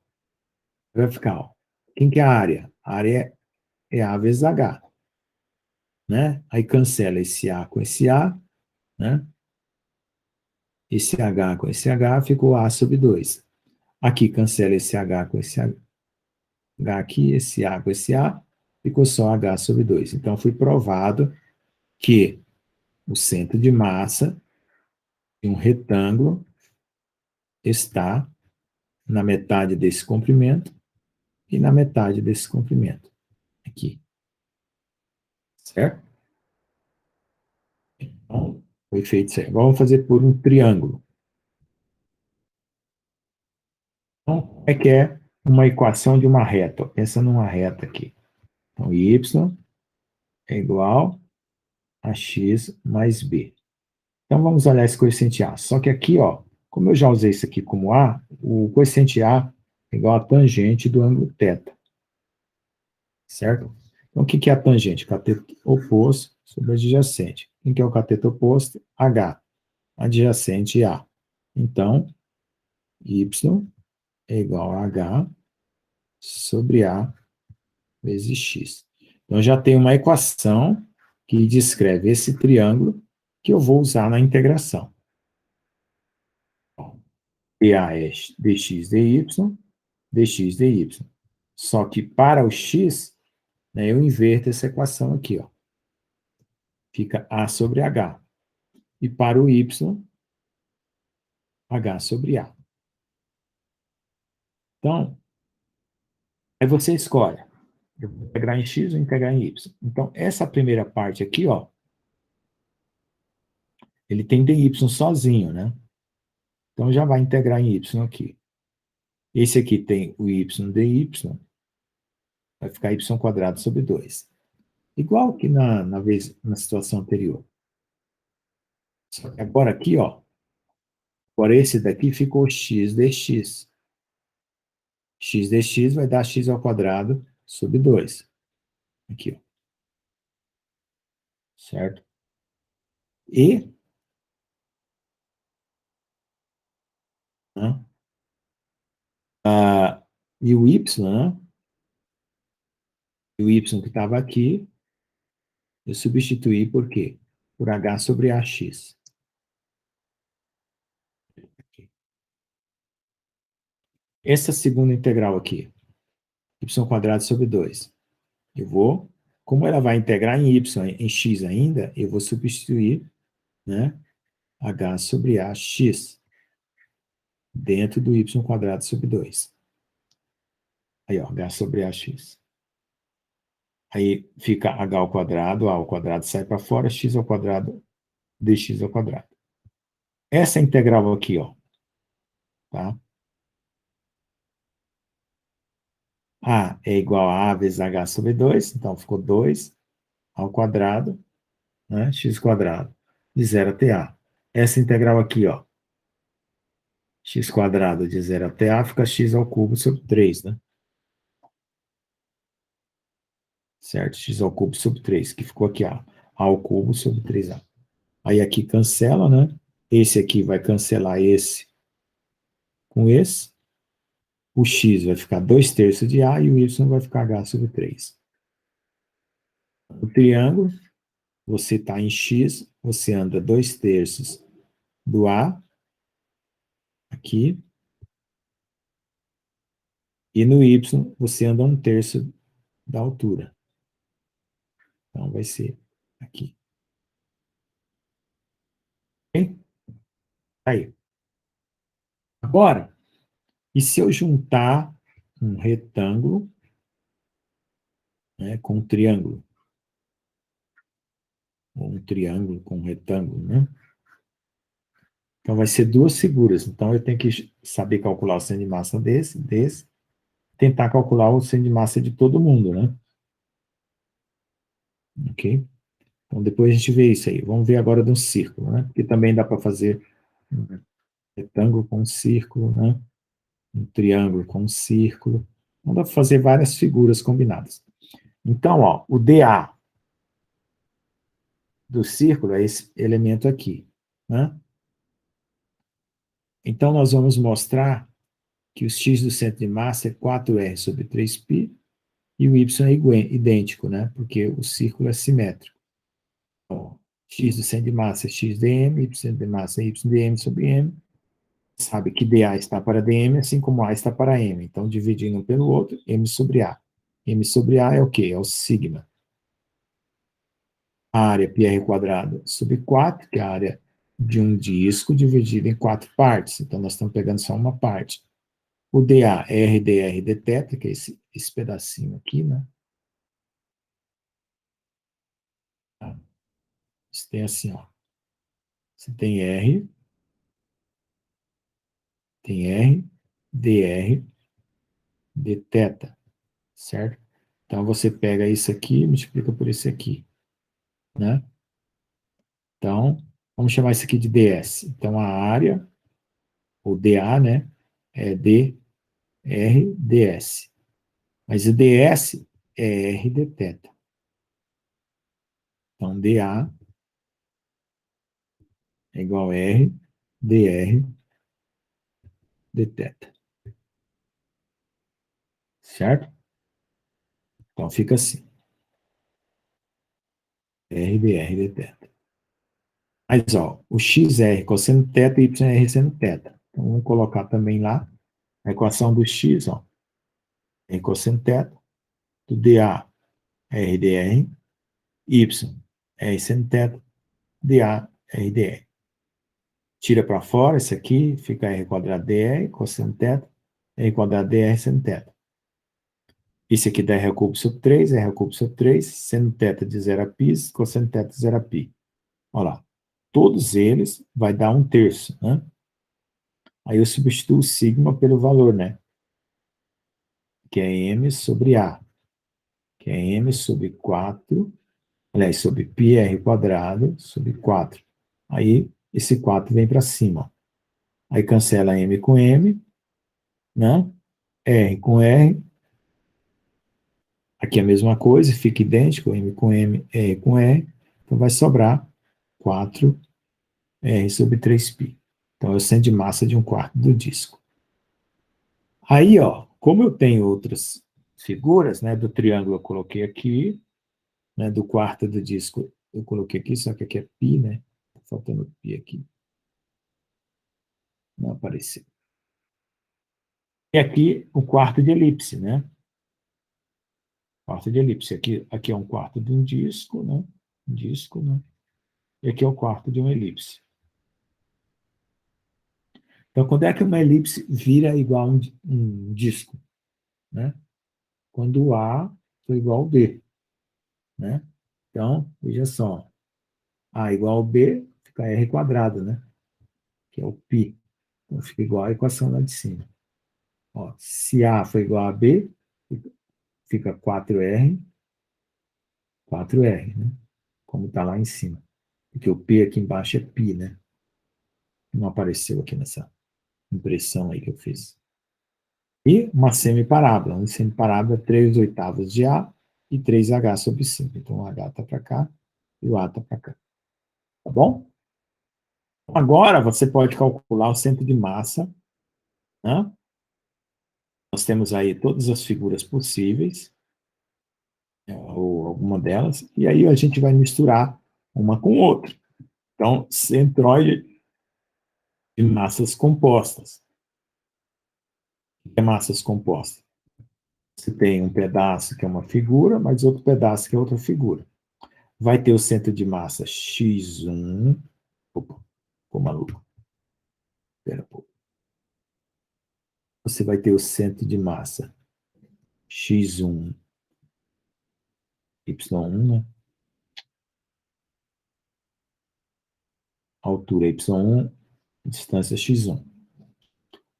Vai ficar, ó, quem que é a área? A área é A vezes H, né? Aí cancela esse A com esse A, né? Esse H com esse H, ficou A sobre 2. Aqui cancela esse H com esse H aqui, esse A com esse A, ficou só H sobre 2. Então, foi provado que o centro de massa de um retângulo está na metade desse comprimento e na metade desse comprimento. Aqui. Certo? Então, foi feito certo. Vamos fazer por um triângulo. Então, como é que é uma equação de uma reta? Pensa numa reta aqui. Então, y é igual a x mais b. Então, vamos olhar esse coeficiente A. Só que aqui, ó, como eu já usei isso aqui como A, o coeficiente A é igual a tangente do ângulo θ. Certo? Então, o que é a tangente? Cateto oposto sobre adjacente. O que é o cateto oposto? H. Adjacente A. Então, y é igual a H sobre A vezes x. Então, já tem uma equação que descreve esse triângulo que eu vou usar na integração. dA é dx dy, dx dy. Só que para o x, né, eu inverto essa equação aqui, ó. Fica A sobre H. E para o y, H sobre A. Então, aí você escolhe. Eu vou integrar em x ou integrar em y. Então, essa primeira parte aqui, ó, ele tem dy sozinho, né? Então, já vai integrar em y aqui. Esse aqui tem o y dy, vai ficar y quadrado sobre 2. Igual que na situação anterior. Só que agora aqui, ó, agora esse daqui ficou x dx. X dx vai dar x ao quadrado sobre 2. Aqui, ó. Certo? E, né, e o y, né, e o y que estava aqui, eu substituí por quê? Por h sobre ax. Essa segunda integral aqui, y quadrado sobre 2. Eu vou, como ela vai integrar em y, em x ainda, eu vou substituir, né, h sobre ax dentro do y quadrado sobre 2. Aí, ó, h sobre ax. Aí fica h ao quadrado, a ao quadrado sai para fora, x ao quadrado, dx ao quadrado. Essa integral aqui, ó, tá? A é igual a A vezes H sobre 2, então ficou 2 ao quadrado, né, x quadrado, de 0 até A. Essa integral aqui, ó, x quadrado de 0 até A, fica x ao cubo sobre 3, né? Certo? X ao cubo sobre 3, que ficou aqui, ó, A ao cubo sobre 3A. Aí aqui cancela, né? Esse aqui vai cancelar esse com esse. O x vai ficar 2 terços de A e o y vai ficar H sobre 3. O triângulo, você está em x, você anda 2 terços do A, aqui, e no y você anda 1 terço da altura. Então vai ser aqui. Ok? Aí. Agora, e se eu juntar um retângulo, né, com um triângulo? Ou um triângulo com um retângulo, né? Então vai ser duas figuras. Então eu tenho que saber calcular o centro de massa desse, tentar calcular o centro de massa de todo mundo, né? Ok? Então depois a gente vê isso aí. Vamos ver agora de um círculo, né? Porque também dá para fazer um retângulo com um círculo, né? Um triângulo com um círculo. Então dá para fazer várias figuras combinadas. Então, ó, o dA do círculo é esse elemento aqui, né? Então nós vamos mostrar que o x do centro de massa é 4r sobre 3π e o y é idêntico, né? Porque o círculo é simétrico. Então, x do centro de massa é x dm, y do centro de massa é y dm sobre m. Sabe que dA está para dm, assim como A está para m. Então, dividindo um pelo outro, m sobre A. M sobre A é o quê? É o sigma. a área πr² sobre 4, que é a área de um disco dividido em 4 partes. Então, nós estamos pegando só uma parte. O dA é RdR dθ, que é esse pedacinho aqui, né? Tá? Você tem assim, ó. Você tem R, dR, dθ, certo? Então, você pega isso aqui e multiplica por esse aqui, né? Então, vamos chamar isso aqui de ds. Então, a área, o dA, né, é dr ds. Mas o ds é r dθ. Então, dA é igual a r dr dθ. Certo? Então, fica assim. R dr dθ. Mas, ó, o xr cosseno θ e yr seno θ. Então, vamos colocar também lá a equação do x, ó. R cosseno θ, do dA, r dr, y, r seno θ, dA, r dr. Tira para fora isso aqui, fica r² dr, cosseno θ, r² dr seno θ. Isso aqui dá r³ sobre 3, r³ sobre 3, seno θ de 0 a π, cosseno θ de 0 a π. Olha lá. Todos eles vai dar 1/3, né? Aí eu substituo o sigma pelo valor, né? Que é m sobre a, que é m sobre 4, aliás, sobre πr² sobre 4. Aí, esse 4 vem para cima. Aí cancela m com m, né? R com R. Aqui é a mesma coisa, fica idêntico, m com m, R com R. Então vai sobrar 4R sobre 3π. Então é o centro de massa de 1/4 do disco. Aí, ó, como eu tenho outras figuras, né, do triângulo eu coloquei aqui, né, do quarto do disco eu coloquei aqui, só que aqui é π, né? Tá faltando π aqui. Não apareceu. E aqui o quarto de elipse, né? Quarto de elipse. Aqui é um quarto de um disco, né? Um disco, né? E aqui é o quarto de uma elipse. Então, quando é que uma elipse vira igual a um disco? Né? Quando o A for igual ao B. Né? Então, veja só. A igual ao B, fica R², né? Que é o π. Então, fica igual à equação lá de cima. Ó, se A for igual a B, fica 4R, 4R, né? Como está lá em cima. Porque o P aqui embaixo é π, né? Não apareceu aqui nessa impressão aí que eu fiz. E uma semiparábola. Uma semiparábola é 3/8 de A e 3H sobre 5. Então, o H está para cá e o A está para cá. Tá bom? Agora, você pode calcular o centro de massa. Né? Nós temos aí todas as figuras possíveis, ou alguma delas, e aí a gente vai misturar uma com outra. Então, centroide de massas compostas. O que é massas compostas? Você tem um pedaço que é uma figura, mas outro pedaço que é outra figura. Vai ter o centro de massa x1. Opa, ficou maluco. Espera um pouco. Você vai ter o centro de massa x1, y1, né? Altura y1, distância x1.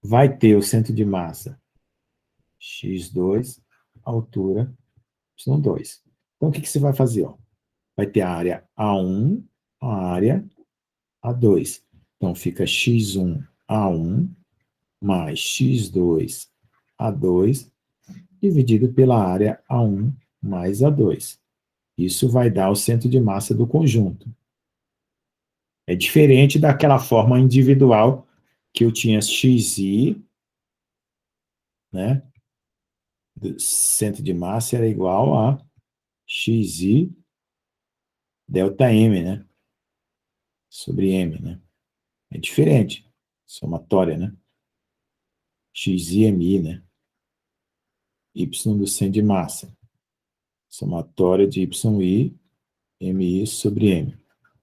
Vai ter o centro de massa x2, altura y2. Então, o que você vai fazer? Ó? Vai ter a área A1, a área A2. Então, fica x1, A1, mais x2, A2, dividido pela área A1 mais A2. Isso vai dar o centro de massa do conjunto. É diferente daquela forma individual que eu tinha xi, né? Do centro de massa era igual a xi delta m, né? Sobre m, né? É diferente, somatória, né? xi mi, né? Y do centro de massa, somatória de yi MI sobre M.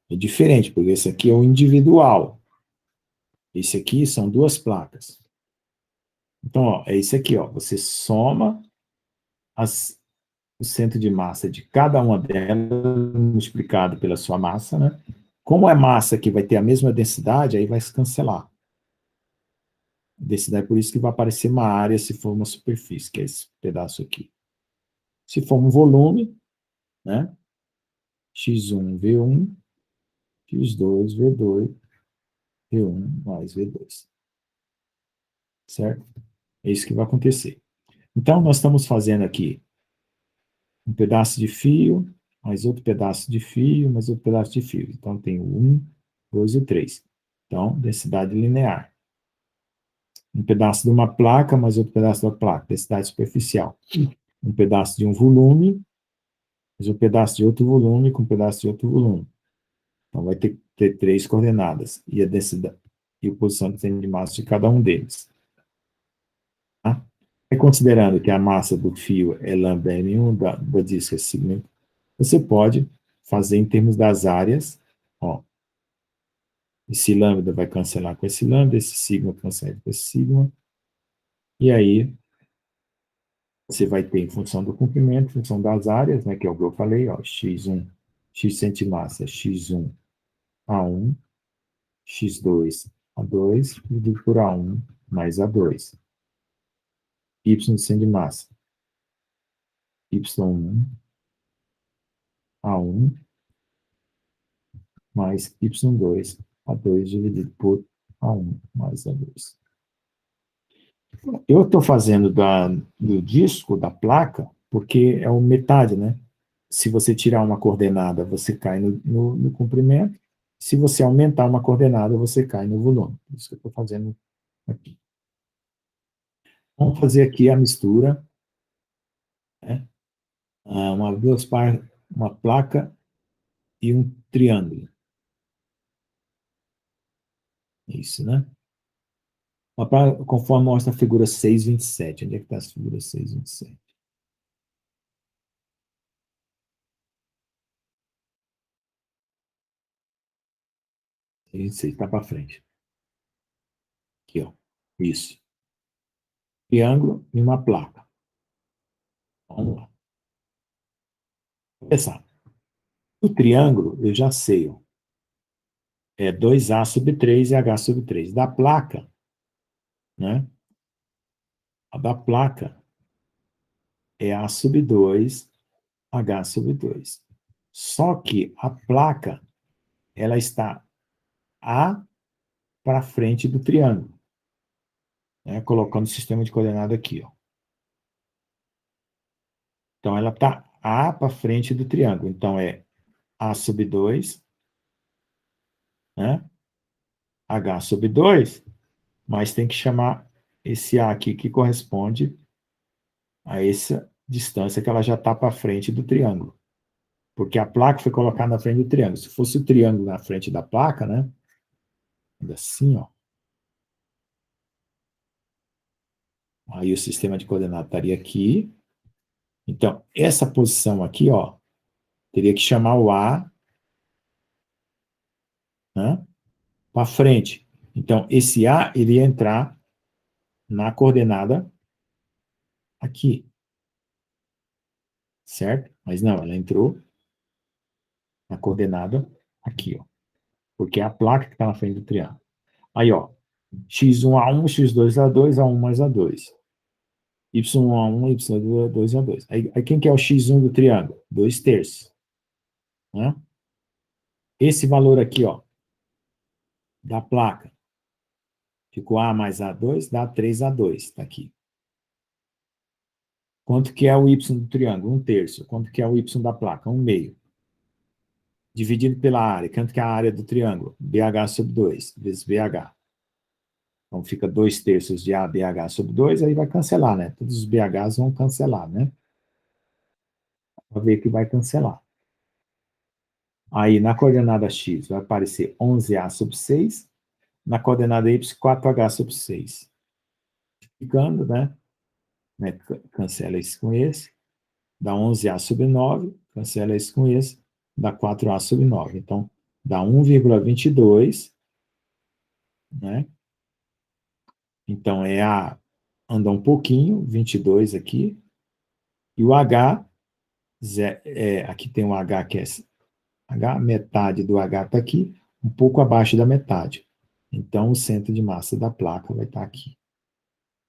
É diferente, porque esse aqui é o individual. Esse aqui são duas placas. Então, ó, é isso aqui, ó. Você soma o centro de massa de cada uma delas, multiplicado pela sua massa, né? Como é massa que vai ter a mesma densidade, aí vai se cancelar. Densidade, por isso que vai aparecer uma área se for uma superfície, que é esse pedaço aqui. Se for um volume, né? X1, V1, X2, V2, V1 mais V2. Certo? É isso que vai acontecer. Então, nós estamos fazendo aqui um pedaço de fio, mais outro pedaço de fio, mais outro pedaço de fio. Então, tem o 1, 2 e 3. Então, densidade linear. Um pedaço de uma placa, mais outro pedaço da placa, densidade superficial. Um pedaço de um volume, mais um pedaço de outro volume, com um pedaço de outro volume. Então, vai ter 3 coordenadas. E a densidade e a posição de massa de cada um deles. Tá? E considerando que a massa do fio é λm1, da disco é sigma, você pode fazer em termos das áreas, ó, esse lambda vai cancelar com esse lambda, esse sigma cancela com esse sigma, e aí você vai ter em função do comprimento, em função das áreas, né, que é o que eu falei, ó, x1, x centimassa, x1 A1, x2 A2, dividido por A1 mais A2. Y de centimassa, y1 A1 mais y2 A2 dividido por A1 mais A2. Eu estou fazendo do disco, da placa, porque é o metade, né? Se você tirar uma coordenada, você cai no comprimento. Se você aumentar uma coordenada, você cai no volume. Isso que eu estou fazendo aqui. Vamos fazer aqui a mistura, né? Uma placa e um triângulo. Isso, né? Conforme mostra a figura 6,27. Onde é que está a figura 6,27? Isso aí, está para frente. Aqui, ó. Isso. Triângulo e uma placa. Vamos lá. Vou começar. O triângulo, eu já sei, ó. É 2A sobre 3 e H sobre 3. Da placa, né? A da placa é A sobre 2, H sobre 2. Só que a placa, ela está A para frente do triângulo, né? Colocando o sistema de coordenada aqui, ó. Então, ela está A para frente do triângulo. Então, é A sobre 2, né? H sobre 2, mas tem que chamar esse A aqui que corresponde a essa distância que ela já está para frente do triângulo. Porque a placa foi colocada na frente do triângulo. Se fosse o triângulo na frente da placa, né? Assim, ó. Aí o sistema de coordenadas estaria aqui. Então, essa posição aqui, ó, teria que chamar o A, né, para frente. Então, esse A iria entrar na coordenada aqui. Certo? Mas não, ela entrou na coordenada aqui, ó. Porque é a placa que está na frente do triângulo. Aí, ó, x1A1, x2A2, A1 mais A2. y1A1, y2A2, A2. Aí quem que é o x1 do triângulo? 2/3. Né? Esse valor aqui, ó, da placa, ficou A mais A2, dá 3A2, tá aqui. Quanto que é o y do triângulo? 1/3. Quanto que é o y da placa? 1/2. Dividido pela área. Quanto que é a área do triângulo? BH sobre 2, vezes BH. Então, fica 2/3 de ABH sobre 2, aí vai cancelar, né? Todos os BHs vão cancelar, né? Vai ver que vai cancelar. Aí, na coordenada x, vai aparecer 11A sobre 6. Na coordenada y, 4H sobre 6. Ficando, né? Cancela isso com esse. Dá 11A sobre 9. Cancela isso com esse. dá 4A sobre 9. Então, dá 1,22, né? Então, anda um pouquinho, 22 aqui, e o H, aqui tem um H que é H, metade do H está aqui, um pouco abaixo da metade. Então, o centro de massa da placa vai estar aqui.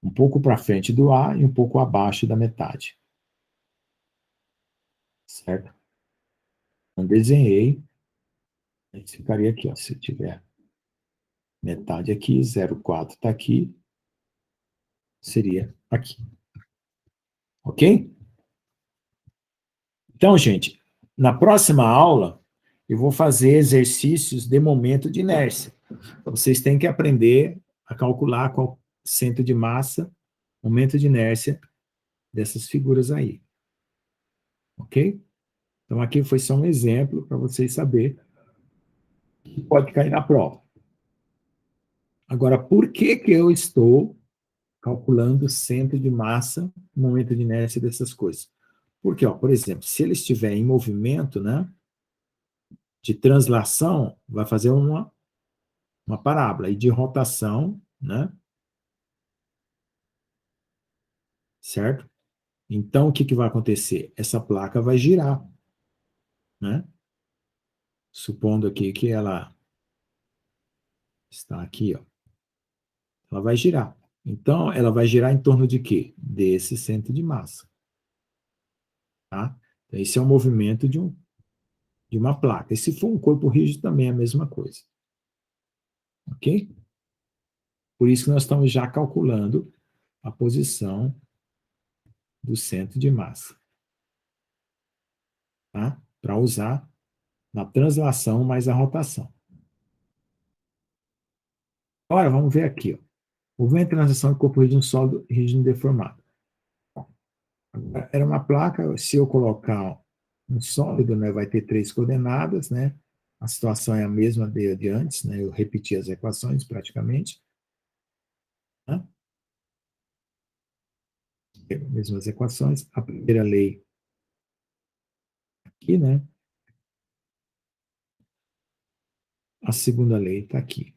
Um pouco para frente do A e um pouco abaixo da metade. Certo? Então, desenhei. Ficaria aqui, ó, se tiver metade aqui, 0,4 está aqui, seria aqui. Ok? Então, gente, na próxima aula, eu vou fazer exercícios de momento de inércia. Vocês têm que aprender a calcular qual centro de massa, momento de inércia dessas figuras aí. Ok? Então, aqui foi só um exemplo para vocês saberem que pode cair na prova. Agora, por que que eu estou calculando o centro de massa, momento de inércia dessas coisas? Porque, ó, por exemplo, se ele estiver em movimento, né, de translação, vai fazer uma parábola, e de rotação, né, certo? Então, o que que vai acontecer? Essa placa vai girar, né? Supondo aqui que ela está aqui, ó. Ela vai girar. Então, ela vai girar em torno de quê? Desse centro de massa, tá? Então, esse é o movimento de uma placa. E se for um corpo rígido, também é a mesma coisa. Ok? Por isso que nós estamos já calculando a posição do centro de massa, tá? Para usar na translação mais a rotação. Agora, vamos ver aqui, ó. Movimento de translação de corpo rígido em sólido rígido deformado. Era uma placa, se eu colocar um sólido, né, vai ter 3 coordenadas, né? A situação é a mesma de antes, né? Eu repeti as equações praticamente, né? Mesmas equações. A primeira lei aqui, né? A segunda lei está aqui.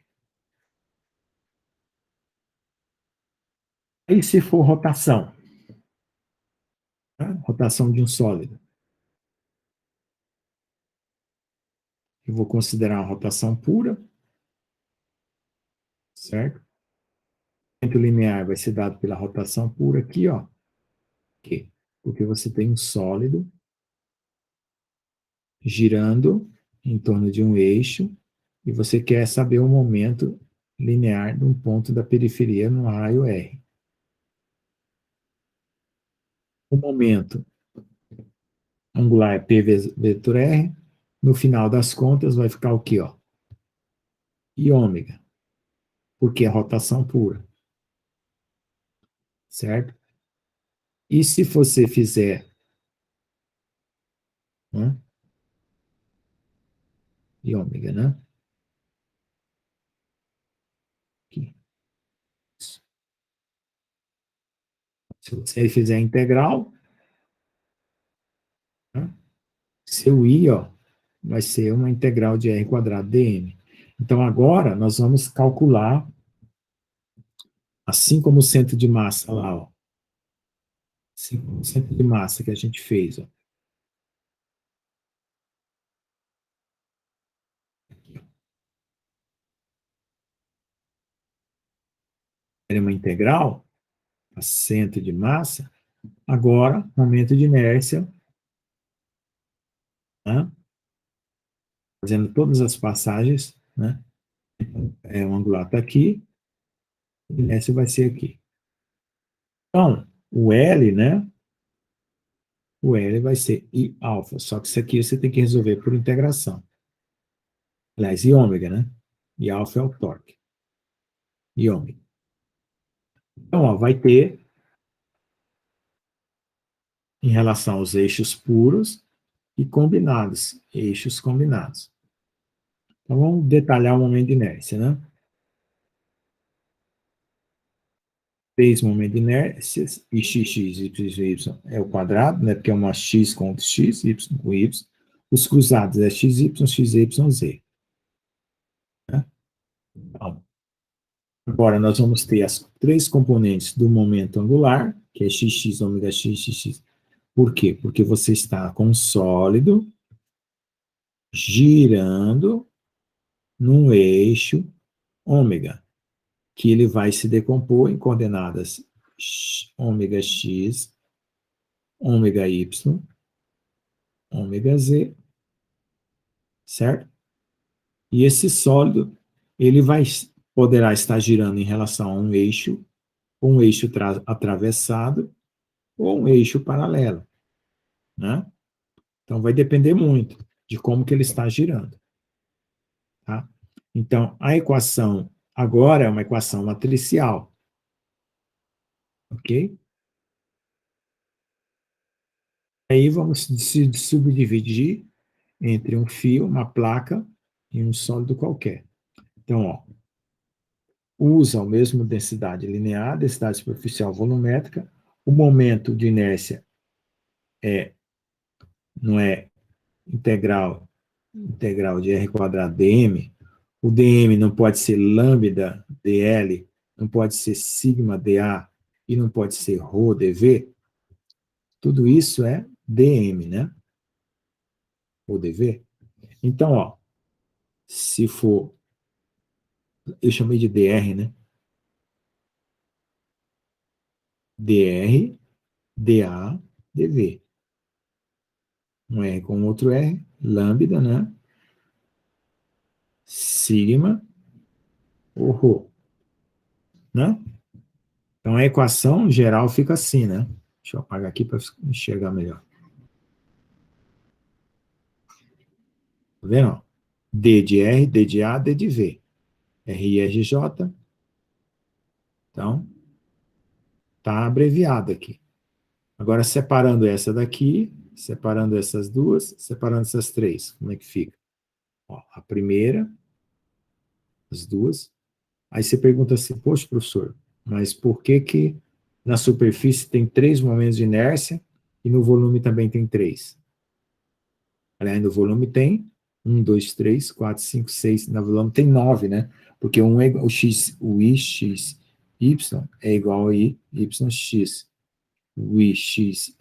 E se for rotação? Né? Rotação de um sólido. Eu vou considerar a rotação pura, certo? O movimento linear vai ser dado pela rotação pura aqui, ó. Aqui. Porque você tem um sólido girando em torno de um eixo e você quer saber o momento linear de um ponto da periferia no raio R. O momento angular é P vetor R. No final das contas vai ficar o quê? Ó? I ômega, porque é rotação pura, certo? E se você fizer, né? I ômega, né? Aqui. Se você fizer a integral, né? Seu I, ó, vai ser uma integral de R quadrado dm. Então, agora, nós vamos calcular, assim como o centro de massa lá, ó, assim como o centro de massa que a gente fez, ó. Era uma integral, a centro de massa, agora, momento de inércia, né? Fazendo todas as passagens, né? O angular está aqui, a inércia vai ser aqui. Então, o L, né? O L vai ser I alfa, só que isso aqui você tem que resolver por integração. Aliás, I ômega, né? I alfa é o torque. I ômega. Então, ó, vai ter, em relação aos eixos puros e combinados, eixos combinados. Então, vamos detalhar o momento de inércia, né? 3 momentos de inércia, e x, y é o quadrado, né? Porque é uma x com x, y com y. Os cruzados é XY, XYZ. Né? Então, agora nós vamos ter as três componentes do momento angular, que é XX, ômega X, XX. Por quê? Porque você está com um sólido girando num eixo ômega, que ele vai se decompor em coordenadas ômega X, ômega Y, ômega Z, certo? E esse sólido, ele poderá estar girando em relação a um eixo atravessado, ou um eixo paralelo, né? Então, vai depender muito de como que ele está girando, tá? Então, a equação agora é uma equação matricial, ok? Aí vamos se subdividir entre um fio, uma placa e um sólido qualquer. Então, ó, usa a mesma densidade linear, densidade superficial volumétrica, o momento de inércia não é integral de R quadrado dm, o dm não pode ser lambda dl, não pode ser sigma dA e não pode ser ρ dv, tudo isso é dm, né? Ou dv. Então, ó, se for, eu chamei de dr, né? Dr, dA, dv. Um R com outro R, lambda, né? Sigma ou ρ, né? Então, a equação geral fica assim, né? Deixa eu apagar aqui para enxergar melhor. Tá vendo? D de R, D de A, D de V. R I, R, J. Então, tá abreviado aqui. Agora, separando essa daqui, separando essas duas, separando essas três, como é que fica? Ó, a primeira, as duas. Aí você pergunta assim, poxa, professor, mas por que que na superfície tem 3 momentos de inércia e no volume também tem 3? Aliás, no volume tem 1, 2, 3, 4, 5, 6, no volume tem 9, né? Porque o x, o ix, y é igual a yx. O ixz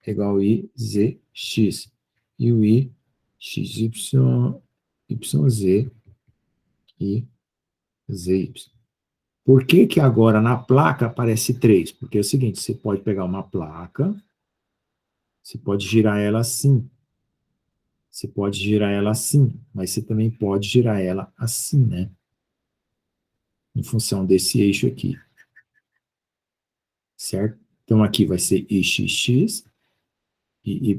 é igual a izx. E o ixy, yz e zy. Por que que agora na placa aparece 3? Porque é o seguinte, você pode pegar uma placa, você pode girar ela assim, você pode girar ela assim, mas você também pode girar ela assim, né? Em função desse eixo aqui, certo? Então aqui vai ser ixx, e yy,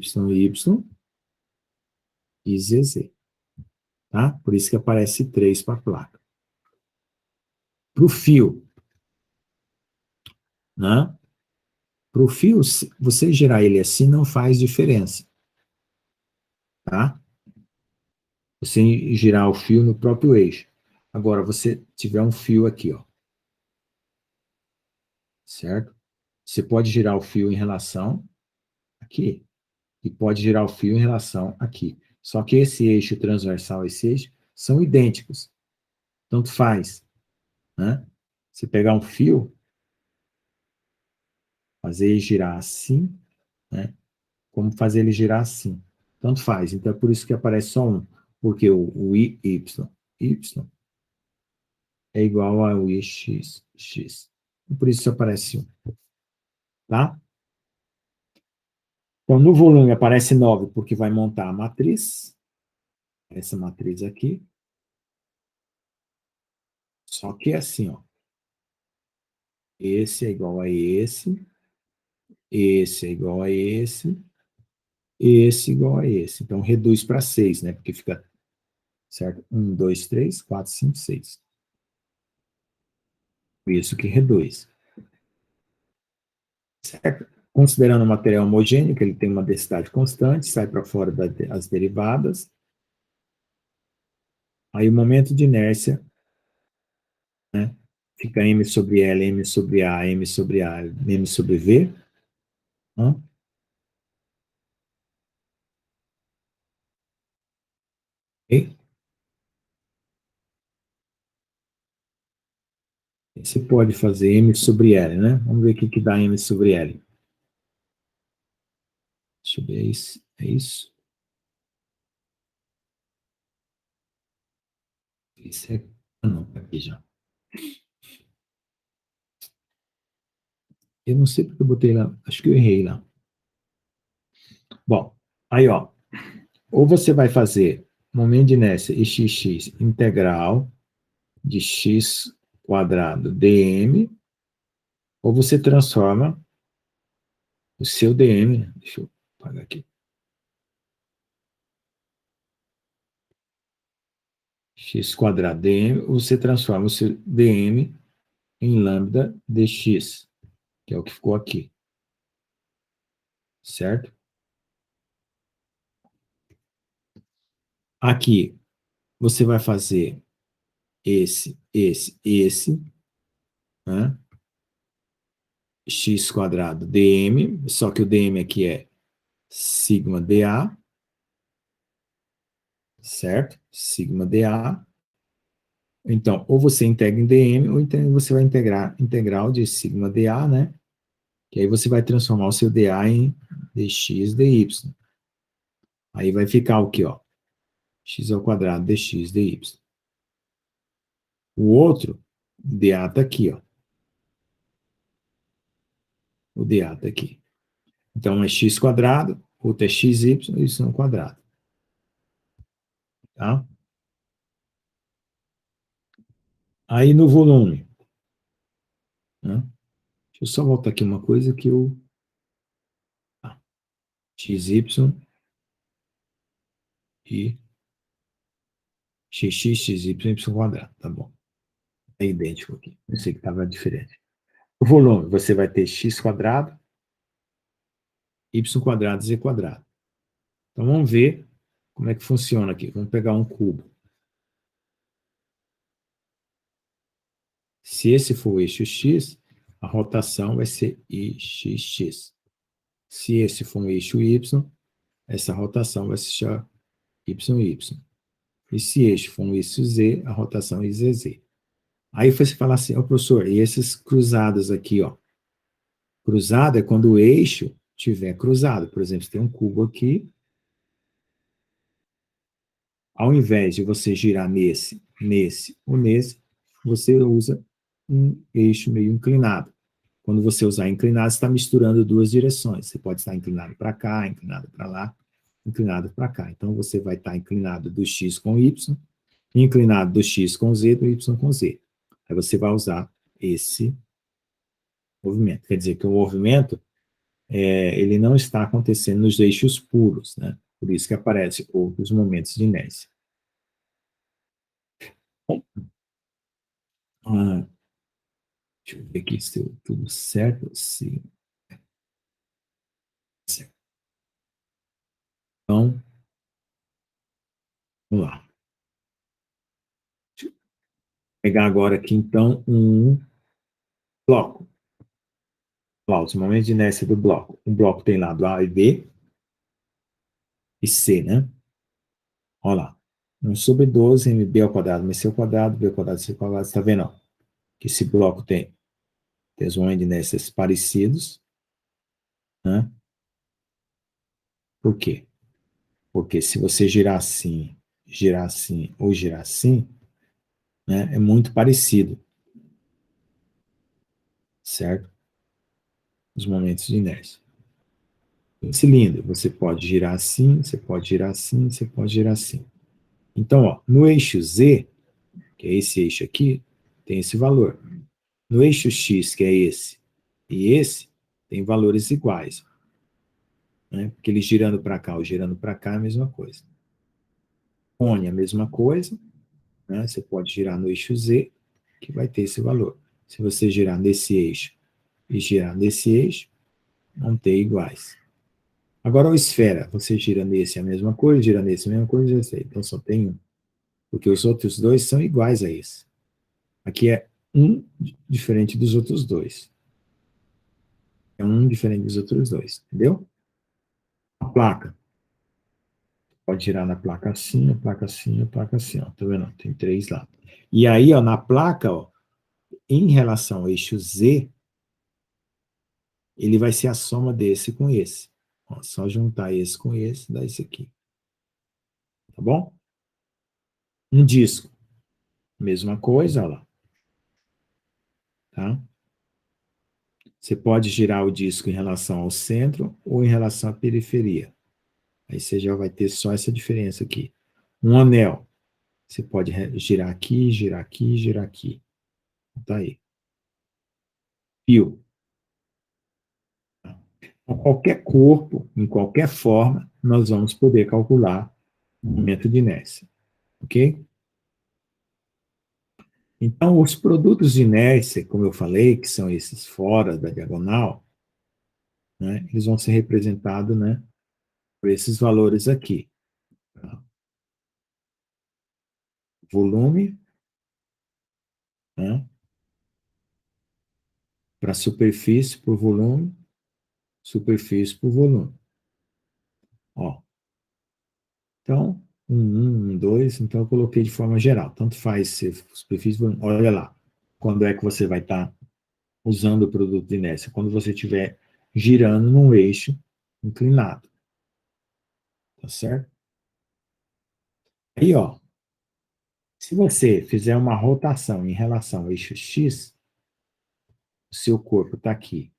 e zz, tá? Por isso que aparece 3 para a placa. Para o fio, né? Para o fio, você girar ele assim não faz diferença, tá? Você girar o fio no próprio eixo. Agora, você tiver um fio aqui, ó, certo? Você pode girar o fio em relação aqui e pode girar o fio em relação aqui. Só que esse eixo transversal e esse eixo são idênticos. Tanto faz, né? Você pegar um fio, fazer ele girar assim, né? Como fazer ele girar assim. Tanto faz. Então, é por isso que aparece só um. Porque o y é igual ao ix. E por isso aparece um. Tá? Então, no volume aparece 9 porque vai montar a matriz. Essa matriz aqui. Só que é assim, ó. Esse é igual a esse é igual a esse é igual a esse. Então, reduz para 6, né? Porque fica, certo? 1, 2, 3, 4, 5, 6. Isso que reduz. Certo? Considerando o material homogêneo, que ele tem uma densidade constante, sai para fora das derivadas. Aí o momento de inércia, né? Fica M sobre L, M sobre A, M sobre A, M sobre V. Né? Ok? Você pode fazer M sobre L, né? Vamos ver o que dá M sobre L. Deixa eu ver, é isso? Isso é... Ah, não, tá aqui já. Eu não sei porque eu botei lá, acho que eu errei lá. Bom, aí ó, ou você vai fazer momento de inércia e xx integral de x quadrado dm, ou você transforma o seu dm, deixa eu apagar aqui, x quadrado dm, ou você transforma o seu dm em lambda dx, que é o que ficou aqui, certo? Aqui, você vai fazer esse, né? X quadrado dm, só que o dm aqui é sigma dA, certo? Sigma dA. Então, ou você integra em dm, ou então você vai integrar integral de sigma dA, né? Que aí você vai transformar o seu dA em dx dy. Aí vai ficar o que, ó? X ao quadrado dx dy. O outro, o dA está aqui, ó. O dA está aqui. Então, é x quadrado, outro é xy, y ao quadrado. Tá? Aí no volume, né? Deixa eu só voltar aqui uma coisa que eu... Ah, xy e xx, xy, y quadrado, tá bom. É idêntico aqui. Eu sei que estava diferente. O volume, você vai ter x quadrado, y quadrado, z quadrado. Então vamos ver como é que funciona aqui. Vamos pegar um cubo. Se esse for o eixo x, a rotação vai ser ix. Se esse for um eixo y, essa rotação vai se chamar yy. E se eixo for um eixo z, a rotação é izz. Aí você fala assim, ó, professor, e esses cruzados aqui, ó? Cruzado é quando o eixo tiver cruzado. Por exemplo, você tem um cubo aqui, ao invés de você girar nesse ou nesse, você usa um eixo meio inclinado. Quando você usar inclinado, você está misturando duas direções. Você pode estar inclinado para cá, inclinado para lá, inclinado para cá. Então, você vai estar inclinado do x com y, inclinado do x com z, do y com z. Aí você vai usar esse movimento. Quer dizer que o movimento ele não está acontecendo nos eixos puros, né? Por isso que aparecem outros momentos de inércia. Bom, deixa eu ver aqui se deu tudo certo. Sim. Certo. Então, vamos lá. Deixa eu pegar agora aqui, então, um bloco. Lá, os momentos de inércia do bloco. Um bloco tem lado A e B e C, né? Olha lá. 1 sobre 12 mb ao quadrado, mais c ao quadrado, b ao quadrado, c ao quadrado. Você está vendo, ó, que esse bloco tem os momentos de inércias parecidos, né? Por quê? Porque se você girar assim ou girar assim, né, é muito parecido, certo? Os momentos de inércia. Em cilindro, você pode girar assim, você pode girar assim, você pode girar assim. Então, ó, no eixo Z, que é esse eixo aqui, tem esse valor. No eixo X, que é esse, e esse, tem valores iguais. Né? Porque ele girando para cá ou girando para cá é a mesma coisa. Cone é a mesma coisa, né? Você pode girar no eixo Z, que vai ter esse valor. Se você girar nesse eixo e girar nesse eixo, vão ter iguais. Agora, a esfera, você gira nesse a mesma coisa, gira nesse a mesma coisa, então só tem um. Porque os outros dois são iguais a esse. Aqui é um diferente dos outros dois. É um diferente dos outros dois, entendeu? A placa. Pode girar na placa assim, a placa assim, a placa assim, ó. Tá vendo? Tem 3 lá. E aí, ó, na placa, ó, em relação ao eixo Z, ele vai ser a soma desse com esse. Ó, só juntar esse com esse, dá esse aqui. Tá bom? Um disco, mesma coisa, ó lá. Tá? Você pode girar o disco em relação ao centro ou em relação à periferia. Aí você já vai ter só essa diferença aqui. Um anel, você pode girar aqui, girar aqui, girar aqui. Tá aí. Fio. A qualquer corpo, em qualquer forma, nós vamos poder calcular o momento de inércia. Ok? Então, os produtos de inércia, como eu falei, que são esses fora da diagonal, né, eles vão ser representados, né, por esses valores aqui. Tá? Volume, né, para superfície por volume, superfície por volume. Ó. Então, 2, então eu coloquei de forma geral. Tanto faz se superfície, volume. Olha lá, quando é que você vai estar usando o produto de inércia? Quando você estiver girando num eixo inclinado. Tá certo? Aí, ó, se você fizer uma rotação em relação ao eixo X, o seu corpo está aqui.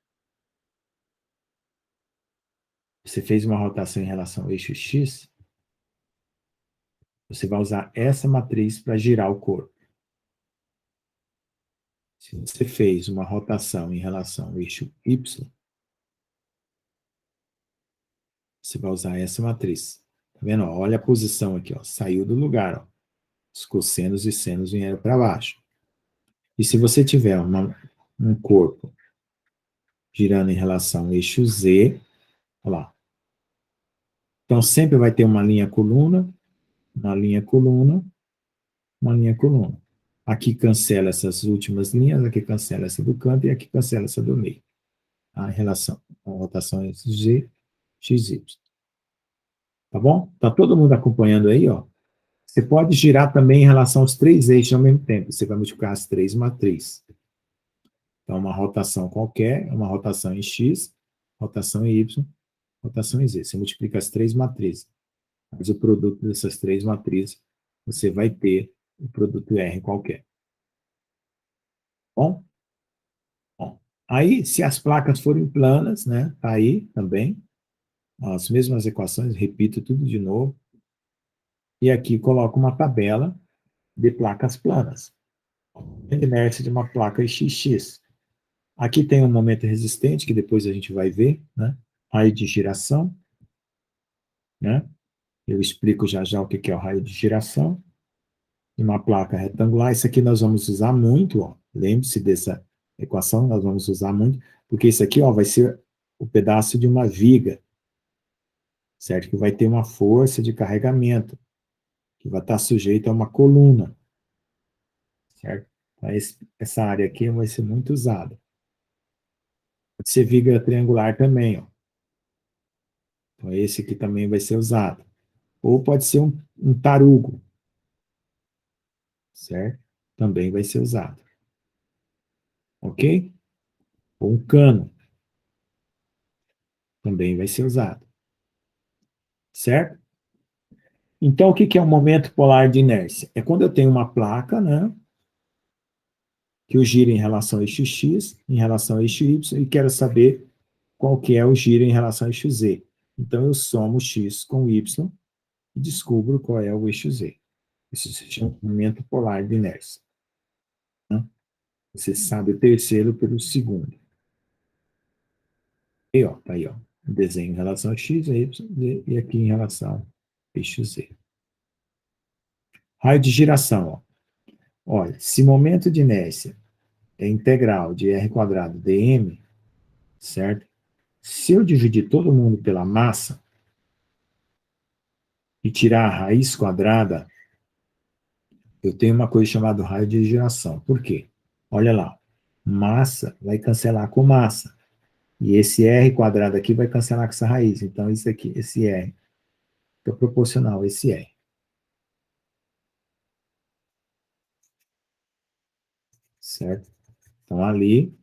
Você fez uma rotação em relação ao eixo X, você vai usar essa matriz para girar o corpo. Se você fez uma rotação em relação ao eixo Y, você vai usar essa matriz. Tá vendo? Olha a posição aqui, ó. Saiu do lugar, ó. Os cossenos e senos vieram para baixo. E se você tiver um corpo girando em relação ao eixo Z, olha lá. Então, sempre vai ter uma linha coluna, uma linha coluna, uma linha coluna. Aqui cancela essas últimas linhas, aqui cancela essa do canto e aqui cancela essa do meio. A relação, a rotação é Z, X, Y. Tá bom? Tá todo mundo acompanhando aí, ó? Você pode girar também em relação aos 3 eixos ao mesmo tempo. Você vai multiplicar as 3 matrizes. Então, uma rotação qualquer, uma rotação em X, rotação em Y, rotação em Z. Você multiplica as 3 matrizes. Mas o produto dessas 3 matrizes, você vai ter o produto R qualquer. Bom? Bom. Aí, se as placas forem planas, né? Tá aí também. As mesmas equações, repito tudo de novo. E aqui coloco uma tabela de placas planas. A inércia de uma placa XX. Aqui tem um momento resistente, que depois a gente vai ver, né? Raio de giração, né? Eu explico já já o que é o raio de giração. E uma placa retangular, isso aqui nós vamos usar muito, ó. Lembre-se dessa equação, nós vamos usar muito, porque isso aqui, ó, vai ser o pedaço de uma viga, certo? Que vai ter uma força de carregamento, que vai estar sujeito a uma coluna, certo? Então, essa área aqui vai ser muito usada. Pode ser viga triangular também, ó. Então, esse aqui também vai ser usado. Ou pode ser um tarugo, certo? Também vai ser usado. Ok? Ou um cano, também vai ser usado. Certo? Então, o que é um momento polar de inércia? É quando eu tenho uma placa, né, que eu giro em relação ao eixo X, em relação ao eixo Y, e quero saber qual que é o giro em relação ao eixo Z. Então, eu somo X com Y e descubro qual é o eixo Z. Isso se chama momento polar de inércia. Né? Você sabe o terceiro pelo segundo. E, ó, tá aí, ó. O desenho em relação a X, a Y, Z, e aqui em relação ao eixo Z. Raio de giração, ó. Olha, se momento de inércia é integral de R quadrado dm, certo? Se eu dividir todo mundo pela massa e tirar a raiz quadrada, eu tenho uma coisa chamada raio de giração. Por quê? Olha lá, massa vai cancelar com massa. E esse R quadrado aqui vai cancelar com essa raiz. Então, isso aqui, esse R fica proporcional a esse R. Certo? Então, ali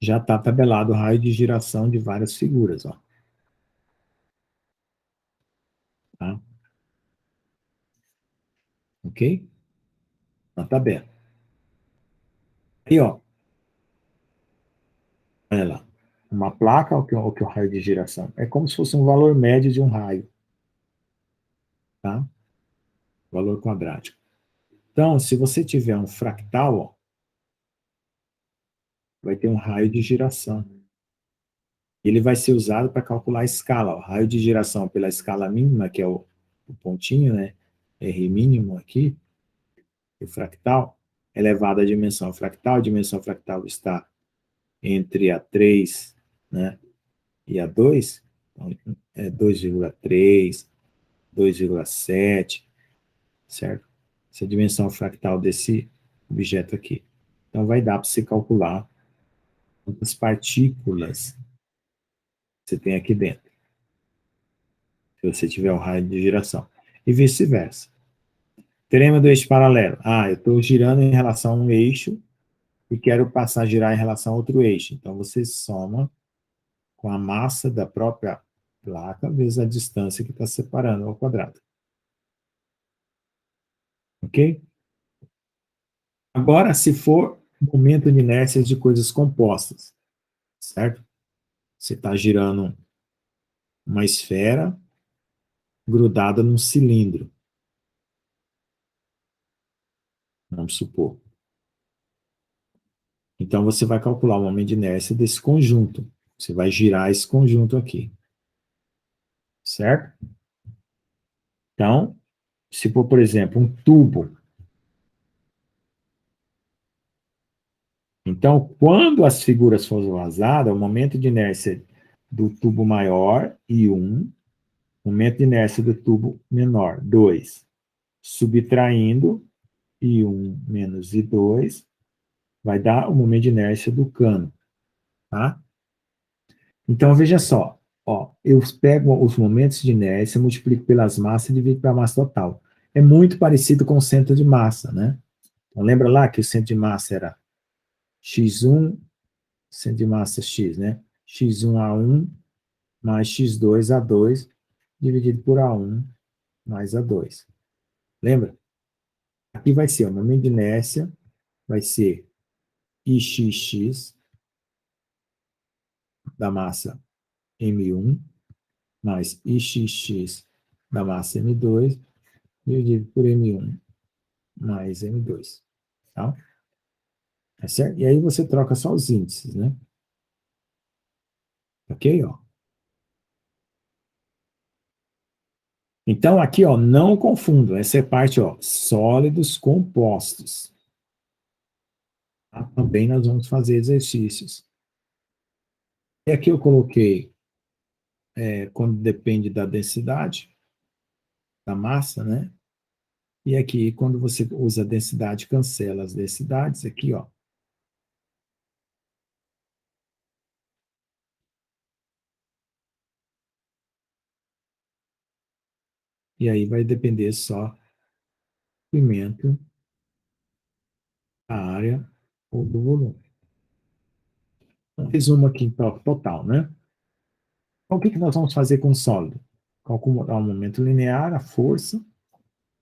já está tabelado o raio de giração de várias figuras, ó. Tá? Ok? Na tabela. Aí, ó, olha lá. Uma placa, o que é o raio de giração? É como se fosse um valor médio de um raio. Tá? Valor quadrático. Então, se você tiver um fractal, ó, vai ter um raio de giração. Ele vai ser usado para calcular a escala. O raio de giração pela escala mínima, que é o pontinho, né? R mínimo aqui, o fractal, elevado à dimensão fractal. A dimensão fractal está entre a 3, né, e a 2. Então, é 2,3, 2,7, certo? Essa é a dimensão fractal desse objeto aqui. Então, vai dar para você calcular quantas partículas você tem aqui dentro, se você tiver o raio de giração. E vice-versa. Teorema do eixo paralelo. Ah, eu estou girando em relação a um eixo e quero passar a girar em relação a outro eixo. Então, você soma com a massa da própria placa vezes a distância que está separando ao quadrado. Ok? Agora, se for momento de inércia de coisas compostas, certo? Você está girando uma esfera grudada num cilindro, vamos supor. Então, você vai calcular o momento de inércia desse conjunto. Você vai girar esse conjunto aqui. Certo? Então, se for, por exemplo, um tubo. Então, quando as figuras forem vazadas, o momento de inércia do tubo maior, I1, momento de inércia do tubo menor, 2. Subtraindo, I1 menos I2, vai dar o momento de inércia do cano. Tá? Então, veja só. Ó, eu pego os momentos de inércia, multiplico pelas massas e divido pela massa total. É muito parecido com o centro de massa, né? Então, lembra lá que o centro de massa era x1, centro de massa x, né? x1A1 mais x2A2 dividido por A1 mais A2. Lembra? Aqui vai ser o momento de inércia, vai ser IXX da massa M1 mais IXX da massa M2 dividido por M1 mais M2. Tá? É certo? E aí você troca só os índices, né? Ok? Ó. Então, aqui, ó, não confundo. Essa é parte, ó, sólidos compostos. Tá? Também nós vamos fazer exercícios. E aqui eu coloquei, quando depende da densidade, da massa, né? E aqui, quando você usa a densidade, cancela as densidades, aqui, ó. E aí vai depender só do comprimento, da área ou do volume. Um resumo aqui, então, total, né? Então, o que nós vamos fazer com o sólido? Calcular o momento linear, a força,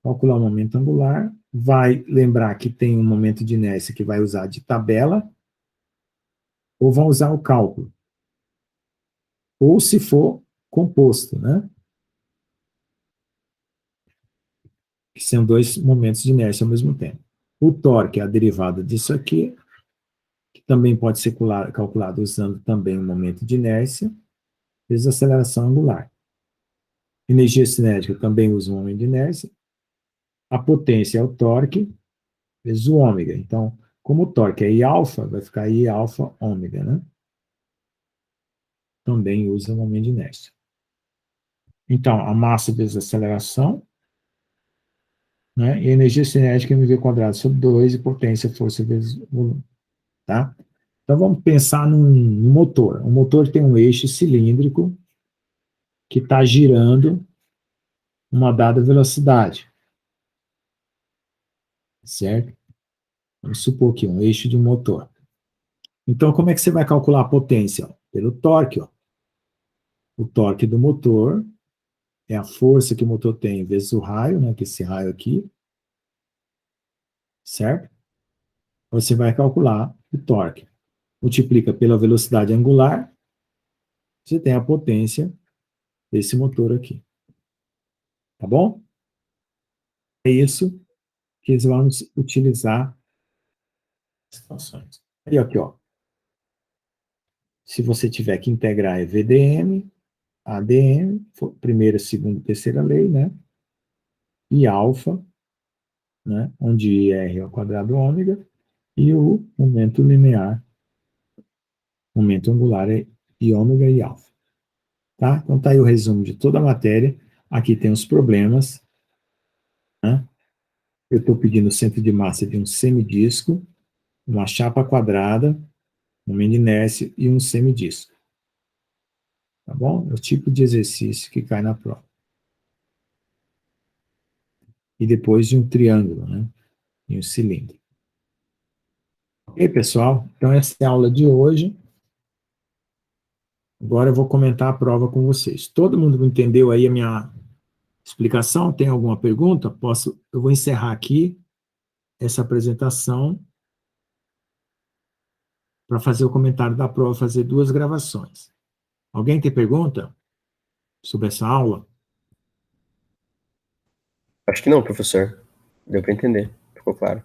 calcular o momento angular, vai lembrar que tem um momento de inércia que vai usar de tabela, ou vão usar o cálculo. Ou se for composto, né? Que são dois momentos de inércia ao mesmo tempo. O torque é a derivada disso aqui, que também pode ser calculado usando também o momento de inércia, vezes a aceleração angular. Energia cinética também usa o momento de inércia. A potência é o torque, vezes o ômega. Então, como o torque é I alfa, vai ficar I alfa ômega, né? Também usa o momento de inércia. Então, a massa vezes a aceleração, né? E a energia cinética mv quadrado sobre 2 e potência, força vezes volume. Tá? Então, vamos pensar num motor. O motor tem um eixo cilíndrico que está girando uma dada velocidade, certo? Vamos supor que um eixo de um motor. Então, como é que você vai calcular a potência? Pelo torque, ó. O torque do motor é a força que o motor tem vezes o raio, né, que é esse raio aqui, certo? Você vai calcular o torque. Multiplica pela velocidade angular, você tem a potência desse motor aqui. Tá bom? É isso que eles vão utilizar nas situações. Aí aqui, ó. Se você tiver que integrar é VDM, ADM, primeira, segunda e terceira lei, né? E alfa, né? Onde R é o quadrado ômega, e o momento linear, momento angular é I ômega e alfa. Tá? Então tá aí o resumo de toda a matéria. Aqui tem os problemas, né? Eu estou pedindo o centro de massa de um semidisco, uma chapa quadrada, um momento de inércia e um semidisco. Tá bom? É o tipo de exercício que cai na prova. E depois de um triângulo, né? E um cilindro. Ok, pessoal? Então essa é a aula de hoje. Agora eu vou comentar a prova com vocês. Todo mundo entendeu aí a minha explicação? Tem alguma pergunta? Eu vou encerrar aqui essa apresentação para fazer o comentário da prova, fazer 2 gravações. Alguém tem pergunta sobre essa aula? Acho que não, professor. Deu para entender. Ficou claro.